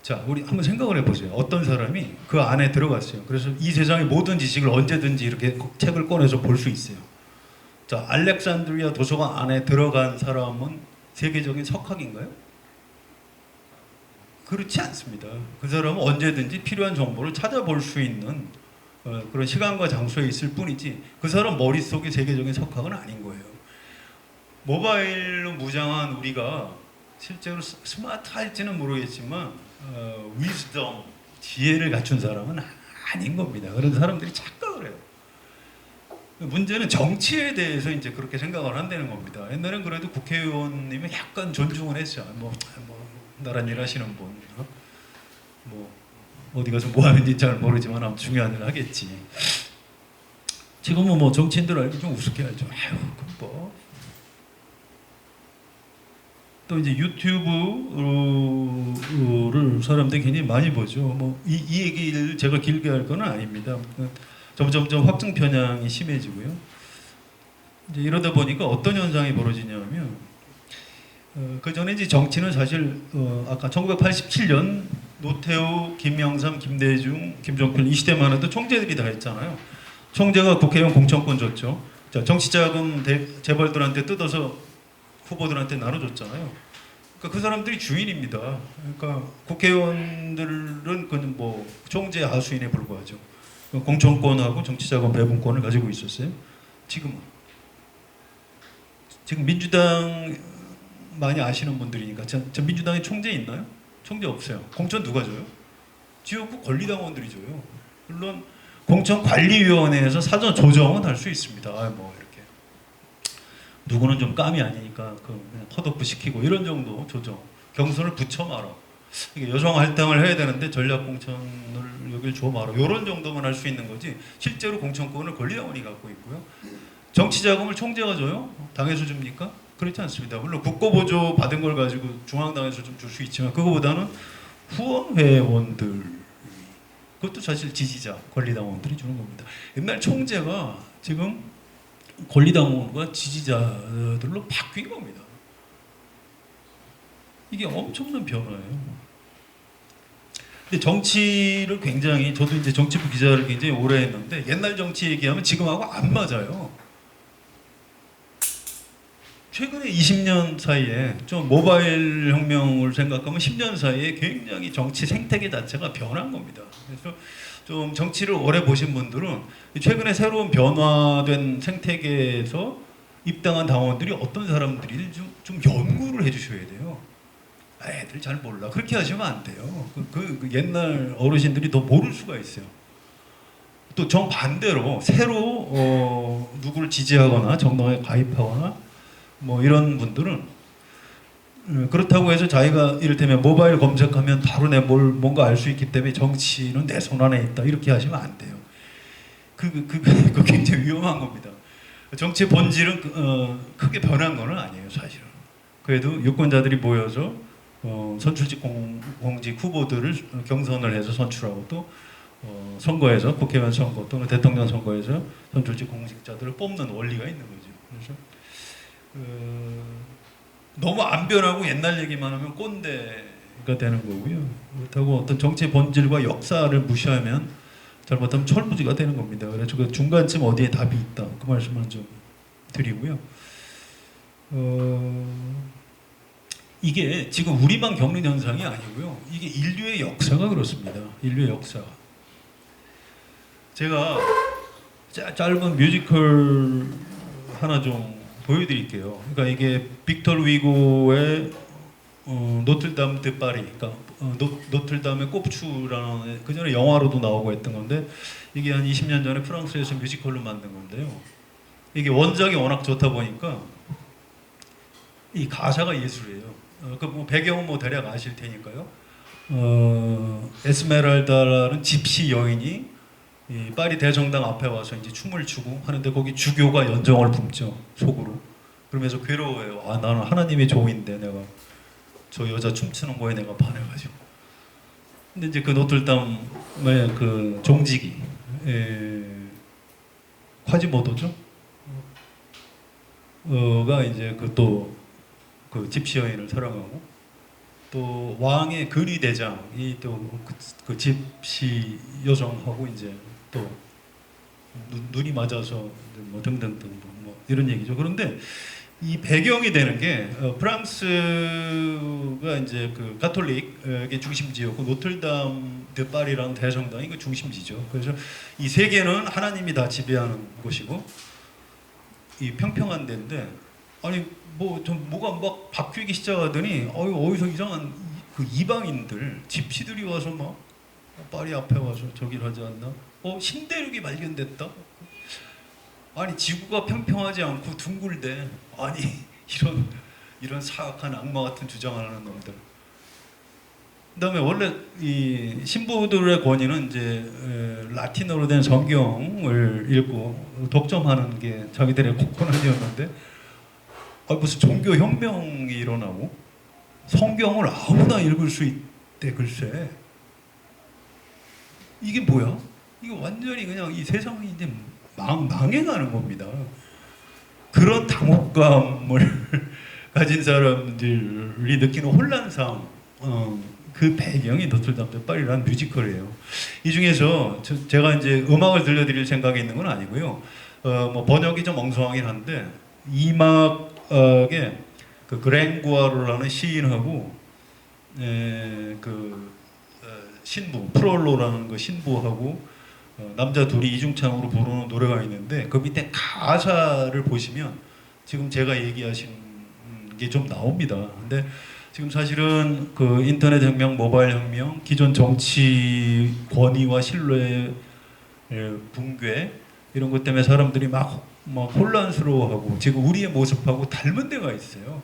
자, 우리 한번 생각을 해보세요. 어떤 사람이 그 안에 들어갔어요. 그래서 이 세상의 모든 지식을 언제든지 이렇게 책을 꺼내서 볼 수 있어요. 자, 알렉산드리아 도서관 안에 들어간 사람은 세계적인 석학인가요? 그렇지 않습니다. 그 사람은 언제든지 필요한 정보를 찾아볼 수 있는 그런 시간과 장소에 있을 뿐이지 그 사람 머릿속에 세계적인 석학은 아닌 거예요. 모바일로 무장한 우리가 실제로 스마트할지는 모르겠지만 위즈덤, 지혜를 갖춘 사람은 아닌 겁니다. 그런 사람들이 착각을 해요. 문제는 정치에 대해서 이제 그렇게 생각을 한다는 겁니다. 옛날엔 그래도 국회의원님은 약간 존중을 했죠. 뭐 나란 일 하시는 분, 뭐 어디 가서 뭐 하는지 잘 모르지만 아무 중요한 일 하겠지. 지금은 뭐 정치인들 알기 좀 우습게 하죠. 아유, 그럼 뭐. 또 이제 유튜브를 사람들이 굉장히 많이 보죠. 뭐 이 얘기를 제가 길게 할 건 아닙니다. 점점 확증 편향이 심해지고요. 이제 이러다 보니까 어떤 현상이 벌어지냐면 그 전에 이제 정치는 사실 아까 1987년 노태우, 김영삼, 김대중, 김종필 이 시대만 해도 총재들이 다 했잖아요. 총재가 국회의원 공천권 줬죠. 자, 정치자금 재벌들한테 뜯어서 후보들한테 나눠줬잖아요. 그러니까 그 사람들이 주인입니다. 그러니까 국회의원들은 그는 뭐 총재 하수인에 불과하죠. 공천권하고 정치자금 배분권을 가지고 있었어요. 지금 민주당 많이 아시는 분들이니까 저 민주당에 총재 있나요? 총재 없어요. 공천 누가 줘요? 지역구 권리당원들이 줘요. 물론 공천관리위원회에서 사전 조정은 할 수 있습니다. 뭐 이렇게 누구는 좀 감이 아니니까 그냥 컷오프 시키고 이런 정도 조정. 경선을 붙여 말아. 이게 여성 할당을 해야 되는데 전략 공천을 여길 줘 말아. 이런 정도만 할 수 있는 거지. 실제로 공천권을 권리당원이 갖고 있고요. 정치 자금을 총재가 줘요? 당에서 줍니까? 그렇지 않습니다. 물론 국고보조 받은 걸 가지고 중앙당에서 좀 줄 수 있지만 그거보다는 후원회원들 그것도 사실 지지자 권리당원들이 주는 겁니다. 옛날 총재가 지금 권리당원과 지지자들로 바뀐 겁니다. 이게 엄청난 변화예요. 근데 정치를 굉장히 저도 이제 정치부 기자를 굉장히 오래 했는데 옛날 정치 얘기하면 지금하고 안 맞아요. 최근에 20년 사이에 좀 모바일 혁명을 생각하면 10년 사이에 굉장히 정치 생태계 자체가 변한 겁니다. 그래서 좀 정치를 오래 보신 분들은 최근에 새로운 변화된 생태계에서 입당한 당원들이 어떤 사람들이 좀 연구를 해주셔야 돼요. 애들 잘 몰라. 그렇게 하시면 안 돼요. 그 옛날 어르신들이 더 모를 수가 있어요. 또 정반대로 새로 누구를 지지하거나 정당에 가입하거나 뭐 이런 분들은 그렇다고 해서 자기가 이를테면 모바일 검색하면 바로 뭔가 알 수 있기 때문에 정치는 내 손 안에 있다 이렇게 하시면 안 돼요. 그 굉장히 위험한 겁니다. 정치의 본질은 크게 변한 건 아니에요, 사실은. 그래도 유권자들이 모여서 선출직 공직 후보들을 경선을 해서 선출하고 또 선거에서 국회의원 선거 또는 대통령 선거에서 선출직 공직자들을 뽑는 원리가 있는 거죠. 그래서 너무 안 변하고 옛날 얘기만 하면 꼰대가 되는 거고요. 그렇다고 어떤 정치의 본질과 역사를 무시하면 잘못하면 철부지가 되는 겁니다. 그래서 그 중간쯤 어디에 답이 있다 그 말씀을 좀 드리고요. 이게 지금 우리만 겪는 현상이 아니고요. 이게 인류의 역사가 그렇습니다. 인류의 역사. 제가 짧은 뮤지컬 하나 좀 보여드릴게요. 그러니까 이게 빅터 위고의 노틀담 드 파리, 그러니까 노틀담의 꼽추라는 그 전에 영화로도 나오고 했던 건데 이게 한 20년 전에 프랑스에서 뮤지컬로 만든 건데요. 이게 원작이 워낙 좋다 보니까 이 가사가 예술이에요. 그 배경은 뭐 대략 아실 테니까요. 에스메랄다라는 집시 여인이 이 파리 대성당 앞에 와서 이제 춤을 추고 하는데 거기 주교가 연정을 붐죠 속으로. 그러면서 괴로워해요. 아 나는 하나님의 종인데 내가 저 여자 춤추는 거에 내가 반해가지고. 근데 이제 그 노틀담의 그 종직이 콰지모도죠. 가 이제 그 또 그 집시 여인을 사랑하고 또 왕의 근위 대장이 또 그 집시 여성하고 이제 또 눈이 맞아서 뭐 등등등 뭐 이런 얘기죠. 그런데 이 배경이 되는 게 프랑스가 이제 그 가톨릭의 중심지였고 노틀담 드 파리라는 대성당이 그 중심지죠. 그래서 이 세 개는 하나님이 다 지배하는 곳이고 이 평평한 데인데 아니 뭐 좀 뭐가 막 바뀌기 시작하더니 어디서 이상한 그 이방인들 집시들이 와서 막 파리 앞에 와서 저길 하지 않나? 신대륙이 발견됐다. 아니 지구가 평평하지 않고 둥글대. 아니 이런 사악한 악마 같은 주장하는 놈들. 그다음에 원래 이 신부들의 권위는 이제 라틴어로 된 성경을 읽고 독점하는 게 자기들의 권한이었는데 무슨 종교 혁명이 일어나고 성경을 아무나 읽을 수 있대 글쎄. 이게 뭐야? 이거 완전히 그냥 이 세상이 이제 망해가는 겁니다. 그런 당혹감을 가진 사람들이 느끼는 혼란상 그 배경이 노틀담 드 파리라는 뮤지컬이에요. 이 중에서 제가 이제 음악을 들려드릴 생각이 있는 건 아니고요. 뭐 번역이 좀 엉성하긴 한데 이막에 그 그랭구아르라는 시인하고 신부 프롤로라는 그 신부하고 남자 둘이 이중창으로 부르는 노래가 있는데 그 밑에 가사를 보시면 지금 제가 얘기하신 게 좀 나옵니다. 근데 지금 사실은 그 인터넷 혁명, 모바일 혁명, 기존 정치 권위와 신뢰의 붕괴 이런 것 때문에 사람들이 막 혼란스러워하고 지금 우리의 모습하고 닮은 데가 있어요.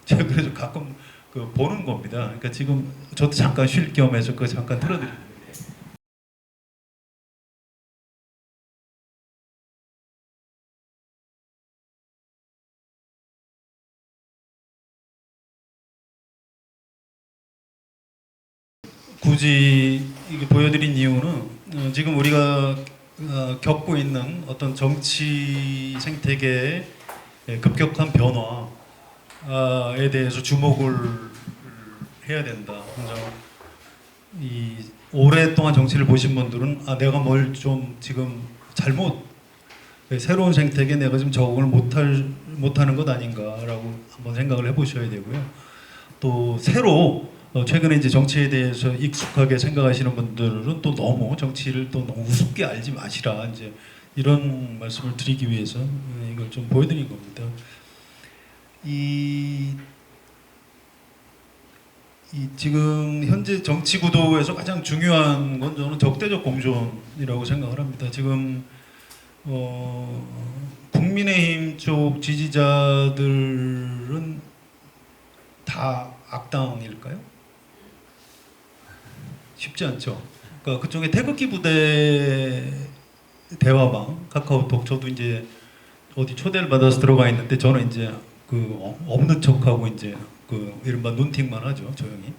제가 그래서 가끔 그 보는 겁니다. 그러니까 지금 저도 잠깐 쉴 겸해서 그 잠깐 틀어드립니다. 굳이 이게 보여드린 이유는 지금 우리가 겪고 있는 어떤 정치 생태계의 급격한 변화에 대해서 주목을 해야 된다. 이 오랫동안 정치를 보신 분들은 내가 뭘 좀 지금 잘못 새로운 생태계에 내가 지금 적응을 못하는 것 아닌가라고 한번 생각을 해보셔야 되고요. 또 새로 최근에 이제 정치에 대해서 익숙하게 생각하시는 분들은 또 너무 정치를 또 너무 우습게 알지 마시라 이제 이런 말씀을 드리기 위해서 이걸 좀 보여드린 겁니다. 이 지금 현재 정치 구도에서 가장 중요한 건 저는 적대적 공존이라고 생각을 합니다. 지금 국민의힘 쪽 지지자들은 다 악당일까요? 쉽지 않죠. 그러니까 그쪽에 태극기 부대 대화방 카카오톡 저도 이제 어디 초대를 받아서 들어가 있는데 저는 이제 그 없는 척하고 이제 그 이른바 눈팅만 하죠 조용히.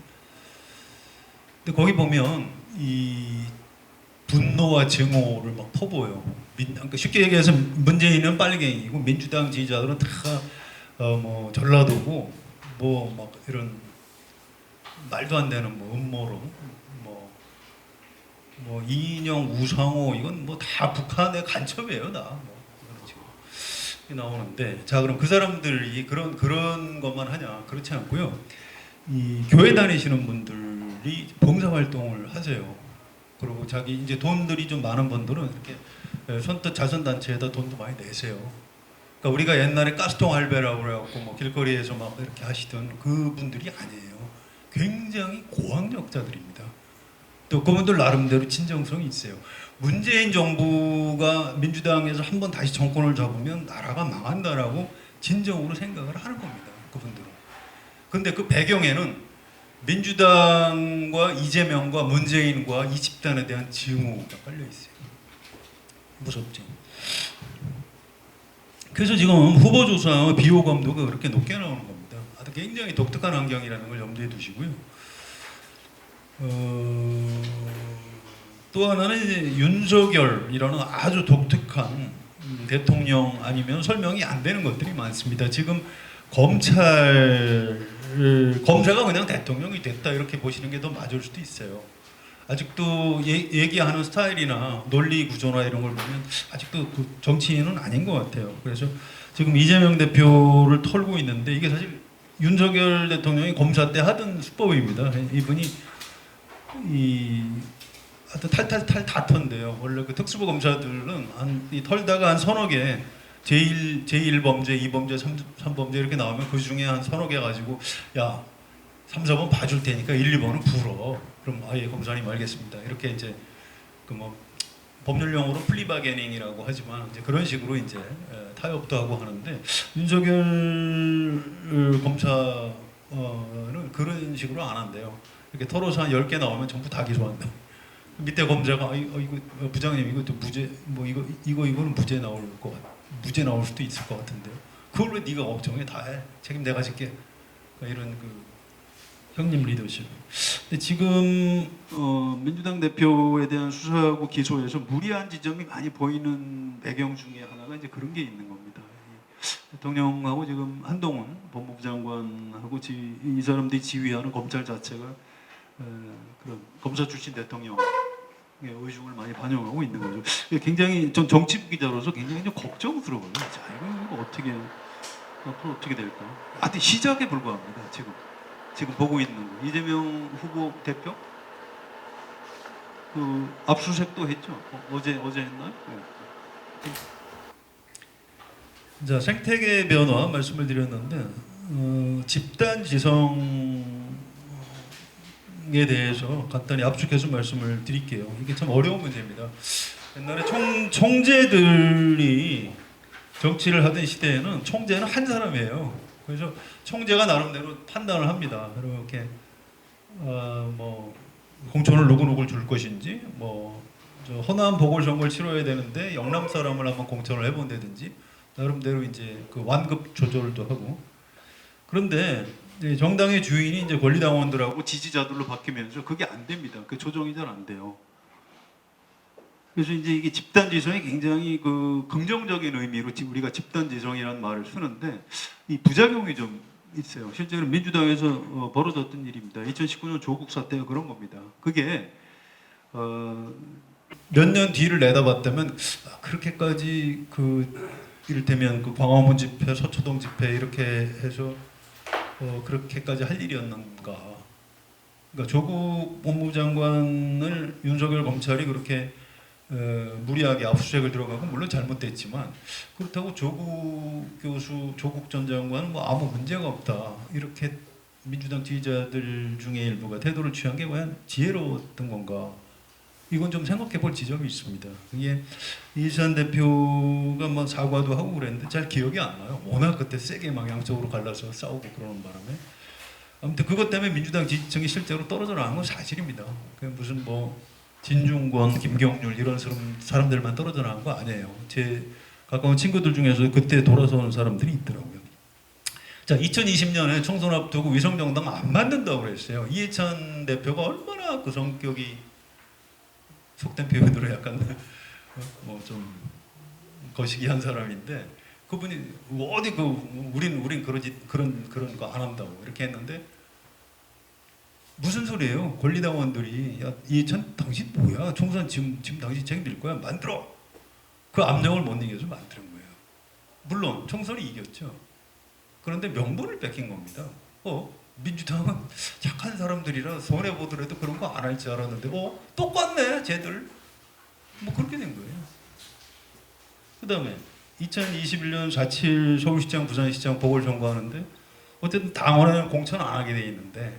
근데 거기 보면 이 분노와 증오를 막 퍼부어요. 그러니까 쉽게 얘기해서 문재인은 빨갱이고 민주당 지지자들은 다 뭐 전라도고 뭐 막 이런 말도 안 되는 뭐 음모론 뭐 이인영 우상호 이건 뭐 다 북한의 간첩이에요 다. 나오는데 자 그럼 그 사람들이 그런 것만 하냐 그렇지 않고요. 이 교회 다니시는 분들이 봉사활동을 하세요. 그리고 자기 이제 돈들이 좀 많은 분들은 이렇게 선뜻 자선단체에다 돈도 많이 내세요. 그러니까 우리가 옛날에 가스통 할배라고 그래갖고 뭐 길거리에서 막 이렇게 하시던 그 분들이 아니에요. 굉장히 고학력자들입니다. 또 그분들 나름대로 진정성이 있어요. 문재인 정부가 민주당에서 한번 다시 정권을 잡으면 나라가 망한다라고 진정으로 생각을 하는 겁니다. 그분들은. 근데 그 배경에는 민주당과 이재명과 문재인과 이 집단에 대한 증오가 깔려 있어요. 무섭죠. 그래서 지금 후보 조사 비호감도가 그렇게 높게 나오는 겁니다. 아주 굉장히 독특한 환경이라는 걸 염두에 두시고요. 또 하나는 이제 윤석열이라는 아주 독특한 대통령 아니면 설명이 안 되는 것들이 많습니다. 지금 검사가 그냥 대통령이 됐다 이렇게 보시는 게 더 맞을 수도 있어요. 아직도 얘기하는 스타일이나 논리 구조나 이런 걸 보면 아직도 그 정치인은 아닌 것 같아요. 그래서 지금 이재명 대표를 털고 있는데 이게 사실 윤석열 대통령이 검사 때 하던 수법입니다. 이분이 하여튼 탈탈탈 다 턴데요. 원래 그 특수부 검사들은 털다가 한 서너 개 제1범죄, 2범죄, 3범죄 이렇게 나오면 그 중에 한 서너 개 가지고 야 3, 4번 봐줄 테니까 1, 2번은 불어. 그럼 아예 검사님 알겠습니다. 이렇게 이제 그 뭐 법률용어로 플리바게닝이라고 하지만 이제 그런 식으로 이제 타협도 하고 하는데 윤석열 검사는 그런 식으로 안 한대요. 이렇게 털어서 한 10개 나오면 전부 다 기소한다. 밑에 검사가 이거 부장님 이것도 무죄 뭐 이거는 무죄 나올 것 같아. 무죄 나올 수도 있을 것 같은데 그걸 왜 네가 정해 다 해. 책임 내가 질게. 그러니까 이런 그 형님 리더십. 근데 지금 민주당 대표에 대한 수사하고 기소에서 무리한 지점이 많이 보이는 배경 중에 하나가 이제 그런 게 있는 겁니다. 대통령하고 지금 한동훈 법무부 장관하고 이 사람들이 지휘하는 검찰 자체가 그런 검사 출신 대통령의 의중을 많이 반영하고 있는 거죠. 굉장히 전 정치부 기자로서 굉장히 좀 걱정스러워요. 자, 이거 어떻게 앞으로 어떻게 될까? 하여튼 시작에 불과합니다. 지금 보고 있는 거. 이재명 후보 대표 그 압수수색도 했죠. 어제 했나요? 네. 자, 생태계 변화 말씀을 드렸는데 집단 지성에 대해서 간단히 압축해서 말씀을 드릴게요. 이게 참 어려운 문제입니다. 옛날에 총재들이 정치를 하던 시대에는 총재는 한 사람이에요. 그래서 총재가 나름대로 판단을 합니다. 이렇게 뭐 공천을 누구를 줄 것인지, 뭐 호남 보궐선거를 치러야 되는데 영남 사람을 한번 공천을 해본다든지 나름대로 이제 그 완급 조절도 하고. 그런데 이제 정당의 주인이 이제 권리당원들하고 지지자들로 바뀌면서 그게 안 됩니다. 그 조정이 잘 안 돼요. 그래서 이제 이게 집단지성이 굉장히 그 긍정적인 의미로 우리가 집단지성이라는 말을 쓰는데 이 부작용이 좀 있어요. 실제로 민주당에서 벌어졌던 일입니다. 2019년 조국 사태가 그런 겁니다. 그게 몇 년 뒤를 내다봤다면 그렇게까지 그 이를테면 그 광화문 집회, 서초동 집회 이렇게 해서 그렇게까지 할 일이었는가? 그러니까 조국 법무부 장관을 윤석열 검찰이 그렇게 무리하게 압수수색을 들어가고 물론 잘못됐지만 그렇다고 조국 교수, 조국 전 장관은 뭐 아무 문제가 없다 이렇게 민주당 지지자들 중에 일부가 태도를 취한 게 과연 지혜로웠던 건가? 이건 좀 생각해 볼 지점이 있습니다. 이게 이시안 대표가 뭐 사과도 하고 그랬는데 잘 기억이 안 나요. 워낙 그때 세게 막 양쪽으로 갈라서 싸우고 그러는 바람에 아무튼 그것 때문에 민주당 지지층이 실제로 떨어져 나간 건 사실입니다. 그냥 무슨 뭐 진중권, 김경률 이런 사람들만 떨어져 나간 거 아니에요. 제 가까운 친구들 중에서 그때 돌아서는 사람들이 있더라고요. 자, 2020년에 총선 앞두고 위성정당 안 만든다고 그랬어요. 이해찬 대표가 얼마나 그 성격이 속된 표현으로 약간 뭐 좀 거시기한 사람인데 그분이 어디 그 우린 그런 거 안 한다고 이렇게 했는데 무슨 소리예요? 권리당원들이 야 이해찬 당신 뭐야? 총선 지금 당신 책임질 거야? 만들어. 그 압력을 못 이겨서 만드는 거예요. 물론 총선이 이겼죠. 그런데 명분을 뺏긴 겁니다. 민주당은 착한 사람들이라 손해 보더라도 그런 거 안 할 줄 알았는데 똑같네 쟤들. 뭐 그렇게 된 거예요. 그다음에 2021년 4.7 서울시장, 부산시장 보궐선거 하는데 어쨌든 당원은 공천 안 하게 돼 있는데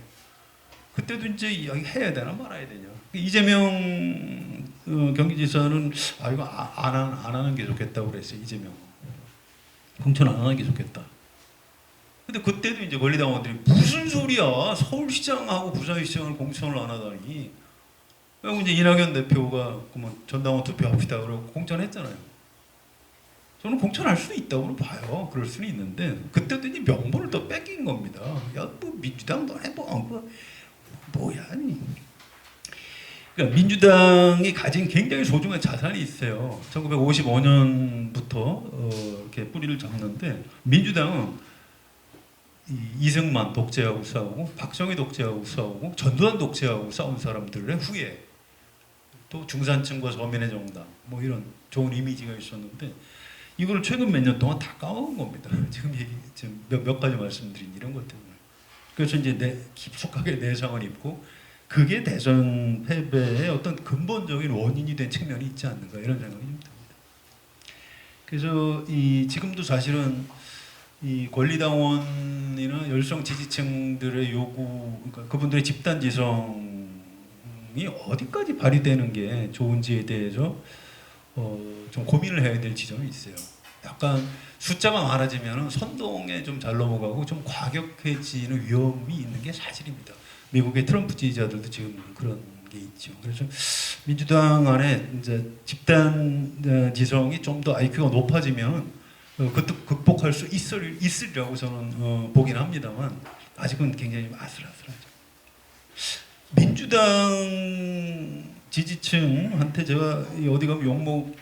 그때도 이제 이야기 해야 되나 말아야 되냐. 이재명 경기지사는 이거 안 하는 게 좋겠다고 그랬어요. 이재명 공천 안 하는 게 좋겠다. 근데 그때도 이제 권리당원들이 무슨 소리야, 서울시장하고 부산시장을 공천을 안 하다니. 그리고 이제 이낙연 대표가 그러면 전당원 투표합시다 그러고 공천했잖아요. 저는 공천할 수 있다고 봐요. 그럴 수는 있는데 그때도 이제 명분을 또 뺏긴 겁니다. 야, 뭐 민주당 너네 뭐야? 그러니까 민주당이 가진 굉장히 소중한 자산이 있어요. 1955년부터 이렇게 뿌리를 잡는데 민주당은 이승만 독재하고 싸우고 박정희 독재하고 싸우고 전두환 독재하고 싸운 사람들의 후예 또 중산층과 서민의 정당 뭐 이런 좋은 이미지가 있었는데 이거를 최근 몇 년 동안 다 까먹은 겁니다. 지금 몇 가지 말씀드린 이런 것 때문에. 그래서 이제 깊숙하게 내상을 입고 그게 대선 패배의 어떤 근본적인 원인이 된 측면이 있지 않는가 이런 생각이 좀 듭니다. 그래서 지금도 사실은 이 권리당원이나 열성 지지층들의 요구, 그러니까 그분들의 집단 지성이 어디까지 발휘되는 게 좋은지에 대해서 좀 고민을 해야 될 지점이 있어요. 약간 숫자가 많아지면 선동에 좀 잘 넘어가고 좀 과격해지는 위험이 있는 게 사실입니다. 미국의 트럼프 지지자들도 지금 그런 게 있죠. 그래서 민주당 안에 이제 집단 지성이 좀 더 IQ가 높아지면 극복할 수 있으리라고 저는 보긴 합니다만 아직은 굉장히 아슬아슬하죠. 민주당 지지층한테 제가 어디 가면 욕먹는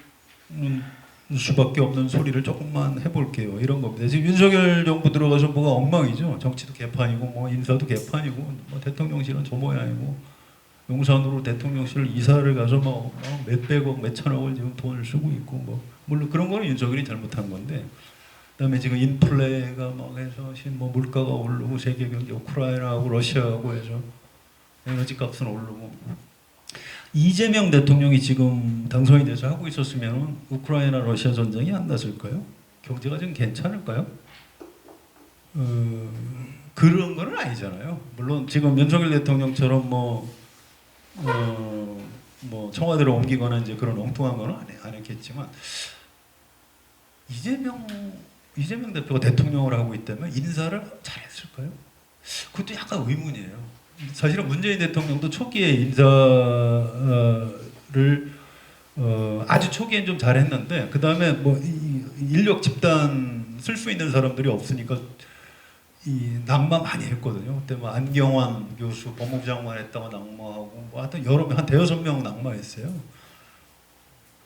수밖에 없는 소리를 조금만 해볼게요. 이런 겁니다. 지금 윤석열 정부 들어가서 뭐가 엉망이죠. 정치도 개판이고 뭐 인사도 개판이고 뭐 대통령실은 저 모양이고 용산으로 대통령실 이사를 가서 뭐 몇백억 몇천억을 지금 돈을 쓰고 있고 뭐 물론 그런 거는 윤석열이 잘못한 건데 그다음에 지금 인플레가 막 해서 뭐 물가가 오르고 세계 경제 우크라이나하고 러시아하고 해서 에너지 값은 오르고 이재명 대통령이 지금 당선이 돼서 하고 있었으면 우크라이나 러시아 전쟁이 안 났을까요? 경제가 좀 괜찮을까요? 그런 거는 아니잖아요. 물론 지금 윤석열 대통령처럼 뭐 청와대로 옮기거나 이제 그런 엉뚱한 거는 안 했겠지만 이재명 대표가 대통령을 하고 있다면 인사를 잘했을까요? 그것도 약간 의문이에요. 사실은 문재인 대통령도 초기에 인사를 아주 초기엔 좀 잘했는데 그 다음에 뭐 인력 집단 쓸 수 있는 사람들이 없으니까 낙마 많이 했거든요. 그때 뭐 안경환 교수 법무부 장관 했다가 낙마하고 뭐 하여튼 한 대여섯 명 낙마했어요.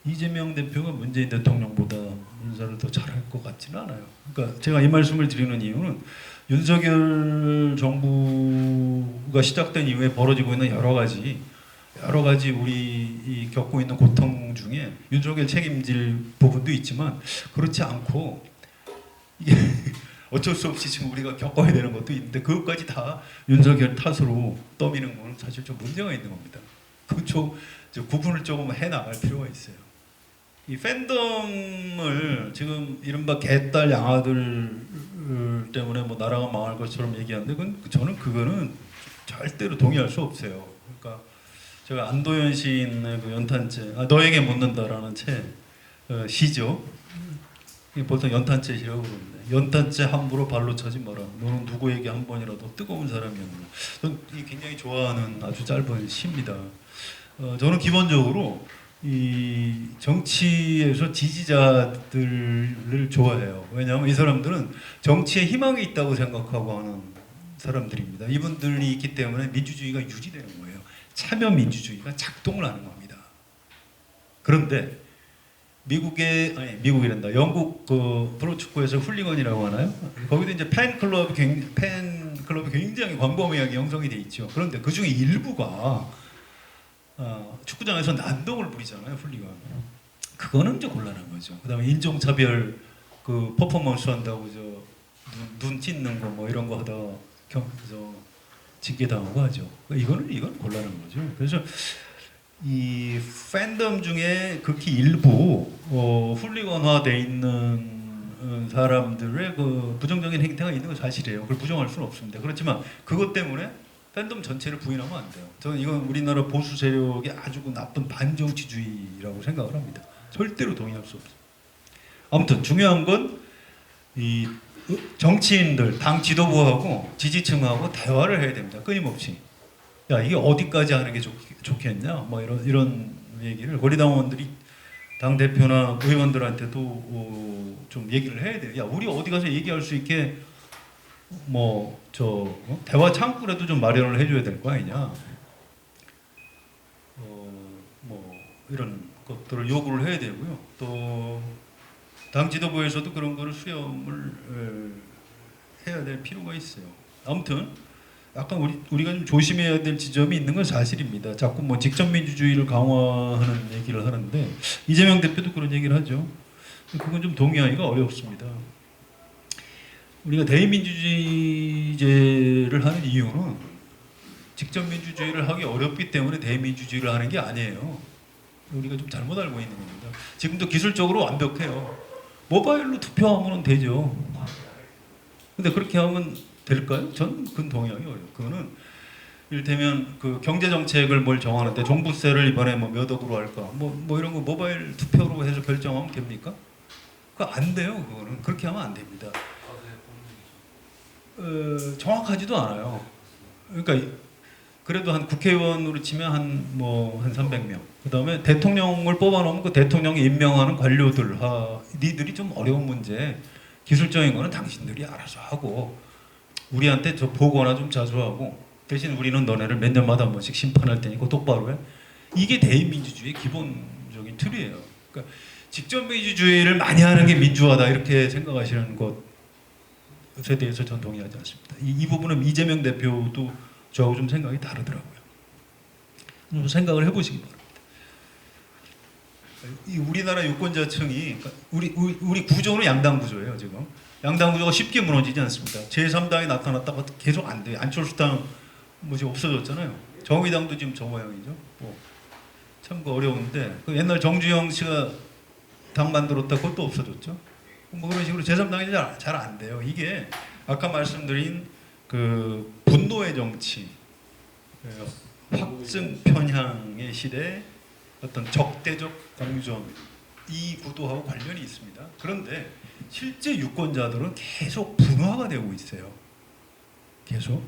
이재명 대표가 문재인 대통령보다 인사를 더 잘할 것 같지는 않아요. 그러니까 제가 이 말씀을 드리는 이유는 윤석열 정부가 시작된 이후에 벌어지고 있는 여러 가지 우리 겪고 있는 고통 중에 윤석열 책임질 부분도 있지만 그렇지 않고 이게 어쩔 수 없이 지금 우리가 겪어야 되는 것도 있는데 그것까지 다 윤석열 탓으로 떠미는 건 사실 좀 문제가 있는 겁니다. 그 구분을 조금 해나갈 필요가 있어요. 이 팬덤을 지금 이른바 개딸 양아들 때문에 뭐 나라가 망할 것처럼 얘기하는데 저는 그거는 절대로 동의할 수 없어요. 그러니까 제가 안도현 시인의 그 연탄재 너에게 묻는다라는 시죠. 보통 연탄재 시라고 그러는데 연탄재 함부로 발로 차지 마라. 너는 누구에게 한 번이라도 뜨거운 사람이었나. 저는 굉장히 좋아하는 아주 짧은 시입니다. 저는 기본적으로 이 정치에서 지지자들을 좋아해요. 왜냐하면 이 사람들은 정치에 희망이 있다고 생각하고 하는 사람들입니다. 이분들이 있기 때문에 민주주의가 유지되는 거예요. 참여 민주주의가 작동을 하는 겁니다. 그런데 영국 그 프로축구에서 훌리건이라고 하나요? 거기도 이제 팬클럽이 굉장히 광범위하게 형성이 돼 있죠. 그런데 그 중에 일부가 축구장에서 난동을 부리잖아요, 훌리건. 그거는 좀 곤란한 거죠. 그다음에 인종차별 그 퍼포먼스 한다고 눈 찢는 거 뭐 이런 거 하다가 징계 당하고 하죠. 이건 곤란한 거죠. 그래서 이 팬덤 중에 극히 일부 훌리건화돼 있는 사람들의 그 부정적인 행태가 있는 건 사실이에요. 그걸 부정할 수는 없습니다. 그렇지만 그것 때문에 팬덤 전체를 부인하면 안 돼요. 저는 이건 우리나라 보수 세력의 아주 나쁜 반정치주의라고 생각을 합니다. 절대로 동의할 수 없어요. 아무튼 중요한 건 이 정치인들, 당 지도부하고 지지층하고 대화를 해야 됩니다. 끊임없이. 야, 이게 어디까지 하는 게 좋겠냐? 뭐 이런 얘기를 거리당 의원들이 당 대표나 의원들한테도 좀 얘기를 해야 돼요. 야, 우리 어디 가서 얘기할 수 있게 대화 창구라도 좀 마련을 해줘야 될 거 아니냐. 이런 것들을 요구를 해야 되고요. 또 당 지도부에서도 그런 거를 수렴을 해야 될 필요가 있어요. 아무튼 약간 우리가 좀 조심해야 될 지점이 있는 건 사실입니다. 자꾸 뭐 직접 민주주의를 강화하는 얘기를 하는데 이재명 대표도 그런 얘기를 하죠. 그건 좀 동의하기가 어렵습니다. 우리가 대의민주주의제를 하는 이유는 직접 민주주의를 하기 어렵기 때문에 대의민주주의를 하는 게 아니에요. 우리가 좀 잘못 알고 있는 겁니다. 지금도 기술적으로 완벽해요. 모바일로 투표하면 되죠. 근데 그렇게 하면 될까요? 저는 그건 동의하기 어려워요. 그거는 이를테면 그 경제 정책을 뭘 정하는데 종부세를 이번에 뭐 몇 억으로 할까? 뭐 이런 거 모바일 투표로 해서 결정하면 됩니까? 그거 안 돼요. 그거는 그렇게 하면 안 됩니다. 정확하지도 않아요. 그러니까 그래도 한 국회의원으로 치면 한 300명. 그다음에 대통령을 뽑아놓으면 그 대통령이 임명하는 관료들, 니들이 좀 어려운 문제, 기술적인 거는 당신들이 알아서 하고 우리한테 저 보고나 좀 자주 하고 대신 우리는 너네를 몇 년마다 한 번씩 심판할 테니까 똑바로 해. 이게 대의민주주의의 기본적인 틀이에요. 그러니까 직접 민주주의를 많이 하는 게 민주화다 이렇게 생각하시는 것에 대해서 전 동의하지 않습니다. 이 부분은 이재명 대표도 저하고 좀 생각이 다르더라고요. 좀 생각을 해보시기 바랍니다. 이 우리나라 유권자층이 그러니까 우리 구조는 양당 구조예요. 지금 양당 구조가 쉽게 무너지지 않습니다. 제3당이 나타났다가 계속 안 돼요. 안철수당 지금 없어졌잖아요. 정의당도 지금 저 모양이죠. 참 어려운데 그 옛날 정주영 씨가 당 만들었다 그것도 없어졌죠. 그런 식으로 제3당이 잘 안 돼요. 이게 아까 말씀드린 그 분노의 정치, 확증 편향의 시대, 어떤 적대적 공존 이 구도하고 관련이 있습니다. 그런데 실제 유권자들은 계속 분화가 되고 있어요. 계속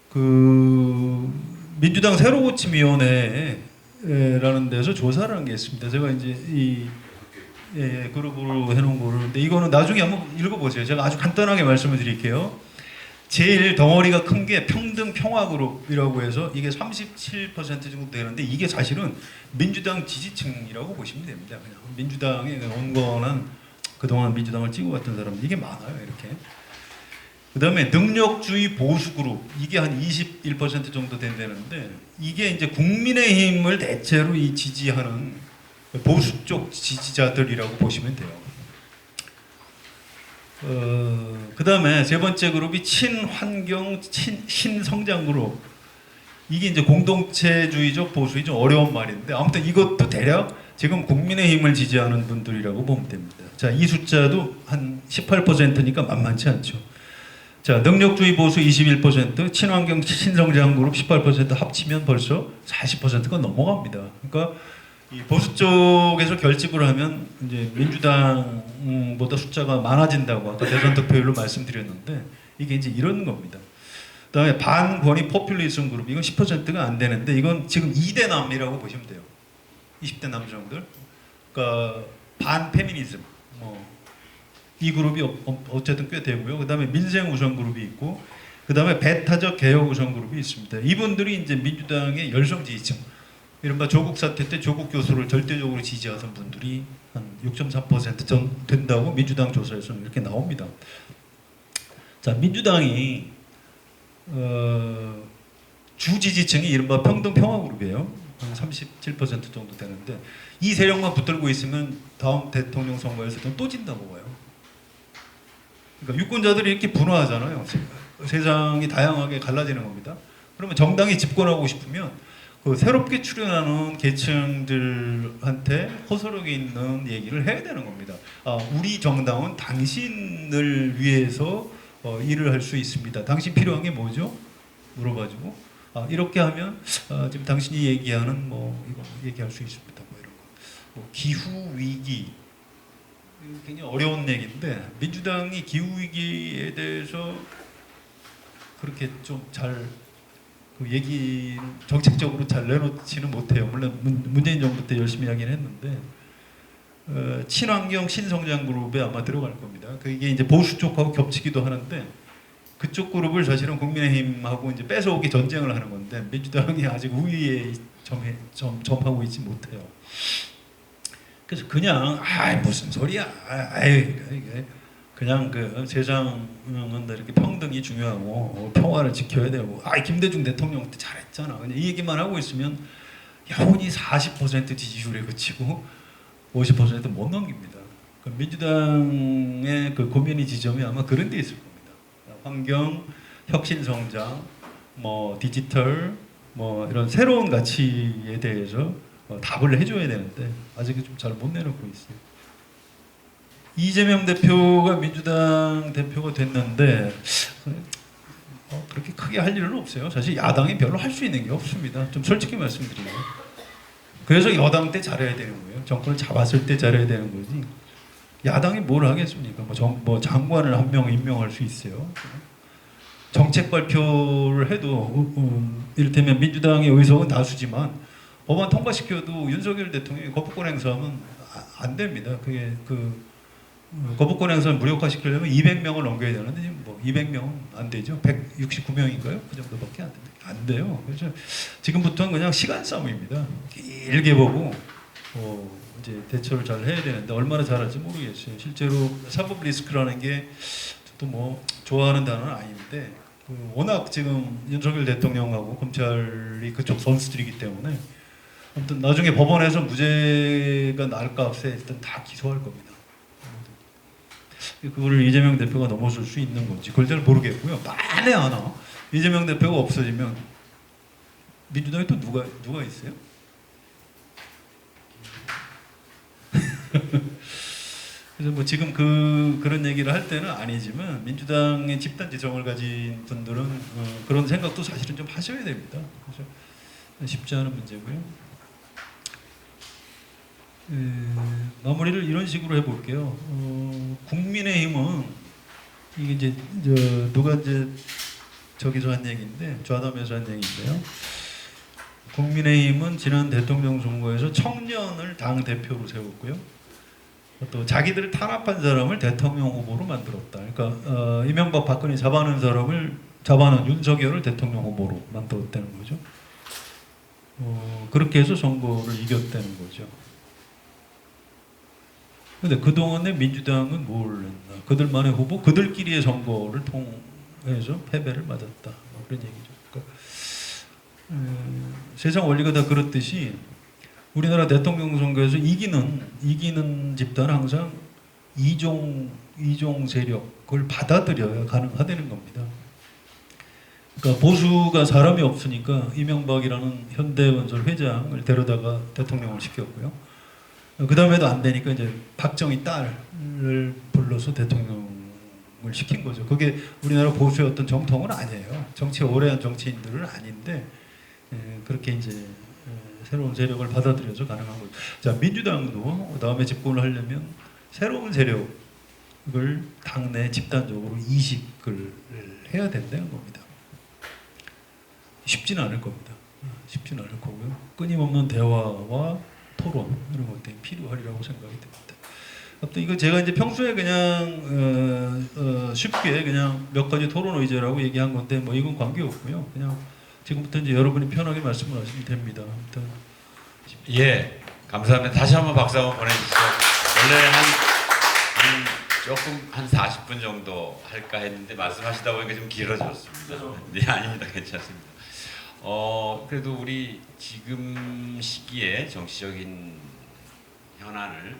그 민주당 새로고침위원회라는 데서 조사를 한 게 있습니다. 제가 이제 이 그룹으로 해놓은 거를 근데 이거는 나중에 한번 읽어보세요. 제가 아주 간단하게 말씀을 드릴게요. 제일 덩어리가 큰 게 평등 평화 그룹이라고 해서 이게 37% 정도 되는데 이게 사실은 민주당 지지층이라고 보시면 됩니다. 그냥 민주당에 온건한 그동안 민주당을 찍어왔던 사람 이게 많아요. 이렇게. 그다음에 능력주의 보수 그룹 이게 한 21% 정도 된다는데 이게 이제 국민의힘을 대체로 이 지지하는 보수 쪽 지지자들이라고 보시면 돼요. 그다음에 세 번째 그룹이 친환경 신성장 그룹 이게 이제 공동체주의적 보수의 좀 어려운 말인데 아무튼 이것도 대략 지금 국민의힘을 지지하는 분들이라고 보면 됩니다. 자, 이 숫자도 한 18%니까 만만치 않죠. 자, 능력주의 보수 21%, 친환경 신성장 그룹 18% 합치면 벌써 40%가 넘어갑니다. 그러니까 이 보수 쪽에서 결집을 하면 이제 민주당보다 숫자가 많아진다고 아까 대선 득표율로 말씀드렸는데 이게 이제 이런 겁니다. 그다음에 반권위 포퓰리즘 그룹 이건 10%가 안 되는데 이건 지금 2대 남이라고 보시면 돼요. 20대 남성들. 그러니까 반페미니즘 이 그룹이 어쨌든 꽤 되고요. 그다음에 민생 우선 그룹이 있고 그다음에 배타적 개혁 우선 그룹이 있습니다. 이분들이 이제 민주당의 열성 지지층. 이른바 조국 사태 때 조국 교수를 절대적으로 지지하던 분들이 한 6.3% 정도 된다고 민주당 조사에서는 이렇게 나옵니다. 자, 민주당이 주 지지층이 이른바 평등 평화 그룹이에요. 한 37% 정도 되는데 이 세력만 붙들고 있으면 다음 대통령 선거에서 또 진다고 봐요. 그러니까 유권자들이 이렇게 분화하잖아요. 세상이 다양하게 갈라지는 겁니다. 그러면 정당이 집권하고 싶으면 그 새롭게 출연하는 계층들한테 호소력 있는 얘기를 해야 되는 겁니다. 우리 정당은 당신을 위해서 일을 할 수 있습니다. 당신 필요한 게 뭐죠? 물어가지고 이렇게 하면 지금 당신이 얘기하는 뭐 이거 얘기할 수 있습니다. 뭐 이런 거. 뭐 기후 위기 굉장히 어려운 얘기인데 민주당이 기후 위기에 대해서 그렇게 좀 잘 그 얘기 정책적으로 잘 내놓지는 못해요. 물론 문재인 정부 때 열심히 하긴 했는데 친환경 신성장 그룹에 아마 들어갈 겁니다. 그게 이제 보수 쪽하고 겹치기도 하는데 그쪽 그룹을 사실은 국민의힘하고 이제 뺏어오기 전쟁을 하는 건데 민주당이 아직 우위에 점하고 있지 못해요. 그래서 그냥 무슨 소리야, 그냥 그 세상은 이렇게 평등이 중요하고 평화를 지켜야 되고 김대중 대통령 때 잘했잖아. 그냥 이 얘기만 하고 있으면 영원히 40% 지지율에 그치고 50%못 넘깁니다. 민주당의 그 고민의 지점이 아마 그런 데 있을 겁니다. 환경, 혁신 성장, 뭐 디지털, 뭐 이런 새로운 가치에 대해서 답을 해줘야 되는데 아직은 좀 잘 못 내놓고 있어요. 이재명 대표가 민주당 대표가 됐는데 그렇게 크게 할 일은 없어요. 사실 야당이 별로 할 수 있는 게 없습니다. 좀 솔직히 말씀드리면. 그래서 여당 때 잘해야 되는 거예요. 정권을 잡았을 때 잘해야 되는 거지. 야당이 뭘 하겠습니까? 뭐 장관을 한 명 임명할 수 있어요. 정책 발표를 해도 이를테면 민주당의 의석은 다수지만 법안 통과시켜도 윤석열 대통령이 거부권 행사하면 안 됩니다. 그게 거부권 행사를 무력화시키려면 200명을 넘겨야 되는데 지금 뭐 200명은 안 되죠. 169명인가요? 그 정도밖에 안 돼요. 그래서 지금부터는 그냥 시간 싸움입니다. 길게 보고 이제 대처를 잘 해야 되는데 얼마나 잘할지 모르겠어요. 실제로 사법 리스크라는 게 또 뭐 좋아하는 단어는 아닌데 워낙 지금 윤석열 대통령하고 검찰이 그쪽 선수들이기 때문에 아무튼 나중에 법원에서 무죄가 날 값에 일단 다 기소할 겁니다. 그거를 이재명 대표가 넘어설 수 있는 건지 그걸 잘 모르겠고요. 만에 하나 이재명 대표가 없어지면 민주당에 또 누가 있어요? 그래서 뭐 지금 그런 얘기를 할 때는 아니지만 민주당의 집단 지성을 가진 분들은 그런 생각도 사실은 좀 하셔야 됩니다. 그래서 쉽지 않은 문제고요. 마무리를 이런 식으로 해볼게요. 국민의힘은 이게 이제 누가 이제 저기서 한 얘기인데 좌담에서 한 얘기인데요. 국민의힘은 지난 대통령 선거에서 청년을 당 대표로 세웠고요. 또 자기들을 탄압한 사람을 대통령 후보로 만들었다. 그러니까 이명박 박근혜 잡아놓은 윤석열을 대통령 후보로 만들었다는 거죠. 그렇게 해서 선거를 이겼다는 거죠. 근데 그동안에 민주당은 뭘 했나? 그들만의 후보, 그들끼리의 선거를 통해서 패배를 맞았다. 뭐 그런 얘기죠. 그러니까 세상 원리가 다 그렇듯이 우리나라 대통령 선거에서 이기는 집단은 항상 이종 세력을 받아들여야 가능하다는 겁니다. 그러니까 보수가 사람이 없으니까 이명박이라는 현대건설 회장을 데려다가 대통령을 시켰고요. 그 다음에도 안 되니까 이제 박정희 딸을 불러서 대통령을 시킨 거죠. 그게 우리나라 보수의 어떤 정통은 아니에요. 정치에 오래 한 정치인들은 아닌데 그렇게 이제 새로운 세력을 받아들여서 가능한 거죠. 자, 민주당도 다음에 집권을 하려면 새로운 세력을 당내 집단적으로 이식을 해야 된다는 겁니다. 쉽지는 않을 겁니다. 쉽지는 않을 거고요. 끊임없는 대화와 토론 이런 것들이 필요하리라고 생각이 듭니다. 아무튼 이거 제가 이제 평소에 그냥 쉽게 그냥 몇 가지 토론 의제라고 얘기한 건데 뭐 이건 관계 없고요. 그냥 지금부터 이제 여러분이 편하게 말씀을 하시면 됩니다. 아무튼 예, 감사합니다. 다시 한번 박수 한번 보내주시죠. 원래 조금 한 40분 정도 할까 했는데 말씀하시다 보니까 좀 길어졌습니다. 네, 아닙니다. 괜찮습니다. 그래도 우리 지금 시기에 정치적인 현안을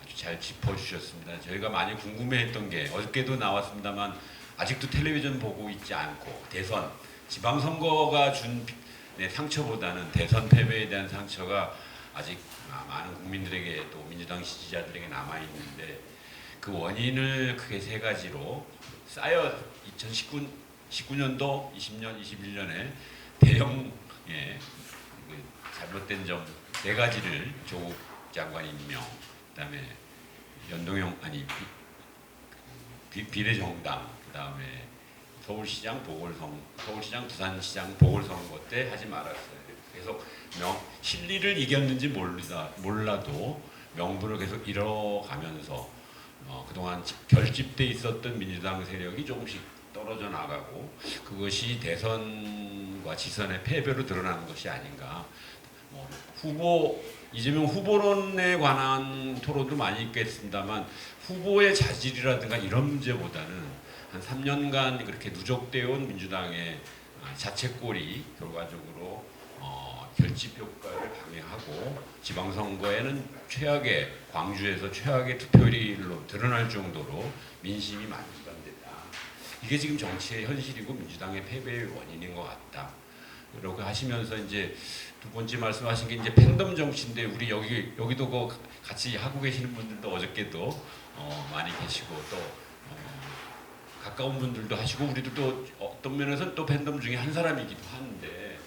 아주 잘 짚어주셨습니다. 저희가 많이 궁금해했던 게 어저께도 나왔습니다만 아직도 텔레비전 보고 있지 않고 대선, 지방선거가 준 상처보다는 대선 패배에 대한 상처가 아직 많은 국민들에게 또 민주당 지지자들에게 남아있는데 그 원인을 크게 세 가지로 쌓여 19년도, 20년, 21년에 대형 잘못된 점 4가지를 조국 장관 임명, 그다음에 연동형 비례정당, 그다음에 서울시장 부산시장 보궐선거 때 하지 말았어요. 계속 실리를 이겼는지 몰라도 명분을 계속 잃어가면서 그동안 결집돼 있었던 민주당 세력이 조금씩 떨어져 나가고 그것이 대선과 지선의 패배로 드러나는 것이 아닌가. 이재명 후보론에 관한 토론도 많이 있겠습니다만 후보의 자질이라든가 이런 문제보다는 한 3년간 그렇게 누적되어 온 민주당의 자책골이 결과적으로 결집 효과를 방해하고 지방선거에는 광주에서 최악의 투표율로 드러날 정도로 민심이 많이 기반됐다. 이게 지금 정치의 현실이고 민주당의 패배의 원인인 것 같다. 이렇게 하시면서 이제 두 번째 말씀하신 게 이제 팬덤 정치인데 우리 여기도 같이 하고 계시는 분들도 어저께도 많이 계시고 또 가까운 분들도 하시고 우리도 또 어떤 면에서는 또 팬덤 중에 한 사람이기도 한데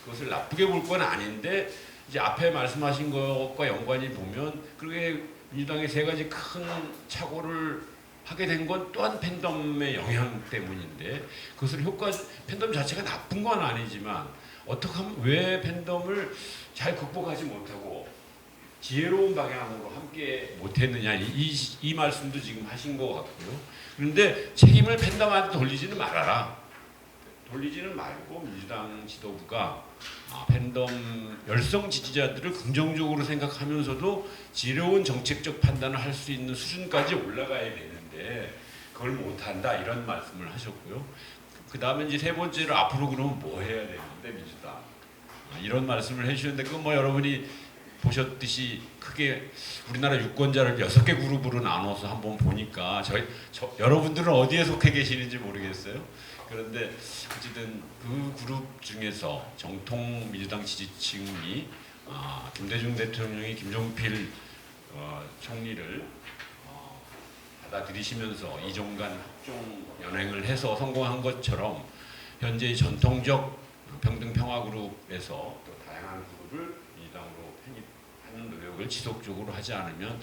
그것을 나쁘게 볼 건 아닌데 이제 앞에 말씀하신 것과 연관이 보면 그게 민주당의 3가지 큰 착오를 하게 된 건 또한 팬덤의 영향 때문인데 그것을 팬덤 자체가 나쁜 건 아니지만 어떻게 하면 왜 팬덤을 잘 극복하지 못하고 지혜로운 방향으로 함께 못했느냐 이 말씀도 지금 하신 것 같고요. 그런데 책임을 팬덤한테 돌리지는 말아라. 돌리지는 말고 민주당 지도부가 팬덤 열성 지지자들을 긍정적으로 생각하면서도 지혜로운 정책적 판단을 할 수 있는 수준까지 올라가야 되는데 그걸 못한다 이런 말씀을 하셨고요. 그 다음에 이제 3번째로 앞으로 그러면 뭐 해야 되는데 민주당 이런 말씀을 해주셨는데 그건 여러분이 보셨듯이 크게 우리나라 유권자를 6개 그룹으로 나눠서 한번 보니까 여러분들은 어디에 속해 계시는지 모르겠어요. 그런데 어쨌든 그 그룹 중에서 정통 민주당 지지층이 김대중 대통령이 김종필 총리를 받아들이시면서 이종간 합종 연행을 해서 성공한 것처럼 현재 전통적 평등평화그룹에서 또 다양한 그룹을 민주당으로 편입하는 노력을 지속적으로 하지 않으면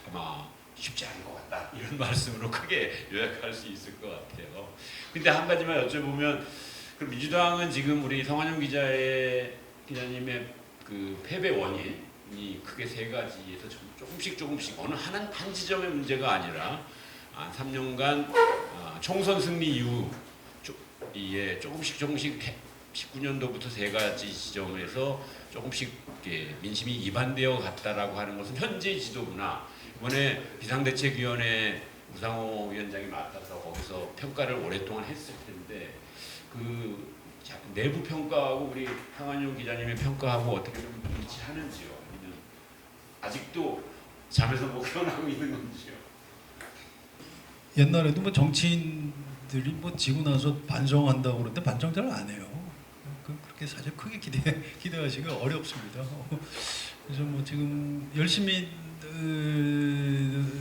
아마 쉽지 않은 것 같다 이런 말씀으로 크게 요약할 수 있을 것 같아요. 근데 한 가지만 여쭤보면 그럼 민주당은 지금 우리 성환영 기자님의 그 패배 원인이 크게 3가지에서 조금씩 어느 한 지점의 문제가 아니라 3년간 총선 승리 이후에 조금씩 19년도부터 3가지 지점에서 조금씩 민심이 이반되어 갔다라고 하는 것은 현재 지도부나 이번에 비상대책위원회 우상호 위원장이 맡아서 거기서 평가를 오랫동안 했을 텐데 그 내부 평가하고 우리 황한용 기자님의 평가하고 어떻게 좀 일치하는지요? 아니면 아직도 잠에서 못 깨어나고 있는 건지요? 옛날에도 정치인들이 지고 나서 반성한다고 그러는데 반성 잘 안 해요. 그렇게 사실 크게 기대하시기가 어렵습니다. 그래서 지금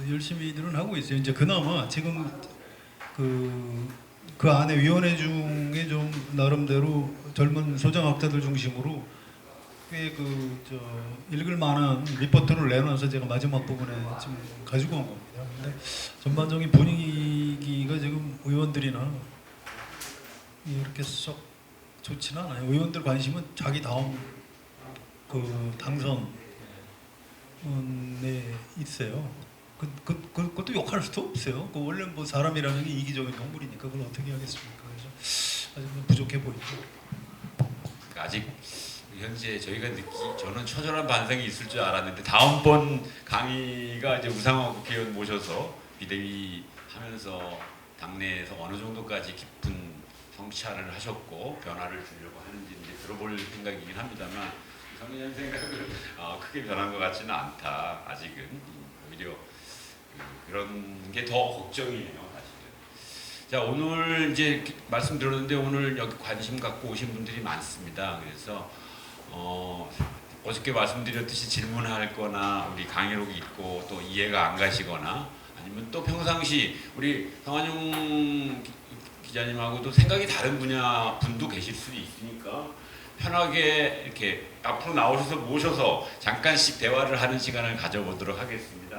열심히들은 하고 있어요. 이제 그나마 지금 그 안에 위원회 중에 좀 나름대로 젊은 소장학자들 중심으로 꽤 읽을 만한 리포트를 내놔서 제가 마지막 부분에 지금 가지고 온 겁니다. 근데 전반적인 분위기가 지금 의원들이나 이렇게 썩 좋지는 않아요. 의원들 관심은 자기 다음 당선에 있어요. 그것도 욕할 수도 없어요. 원래 사람이라는 게 이기적인 동물이니까 그걸 어떻게 하겠습니까? 그래서 아직 부족해 보이죠. 아직 현재 저희가 저는 처절한 반성이 있을 줄 알았는데 다음번 강의가 이제 우상호 국회의원 모셔서 비대위 하면서 당내에서 어느 정도까지 깊은 성찰을 하셨고 변화를 주려고 하는지 이제 들어볼 생각이긴 합니다만 성현 생각을 크게 변한 것 같지는 않다. 아직은 오히려 그런 게 더 걱정이에요. 사실은. 자 오늘 이제 말씀드렸는데 오늘 여기 관심 갖고 오신 분들이 많습니다. 그래서 어저께 말씀드렸듯이 질문할 거나 우리 강의록이 있고 또 이해가 안 가시거나 아니면 또 평상시 우리 성환용 기자님하고도 생각이 다른 분야 분도 계실 수 있으니까 편하게 이렇게 앞으로 나오셔서 모셔서 잠깐씩 대화를 하는 시간을 가져보도록 하겠습니다.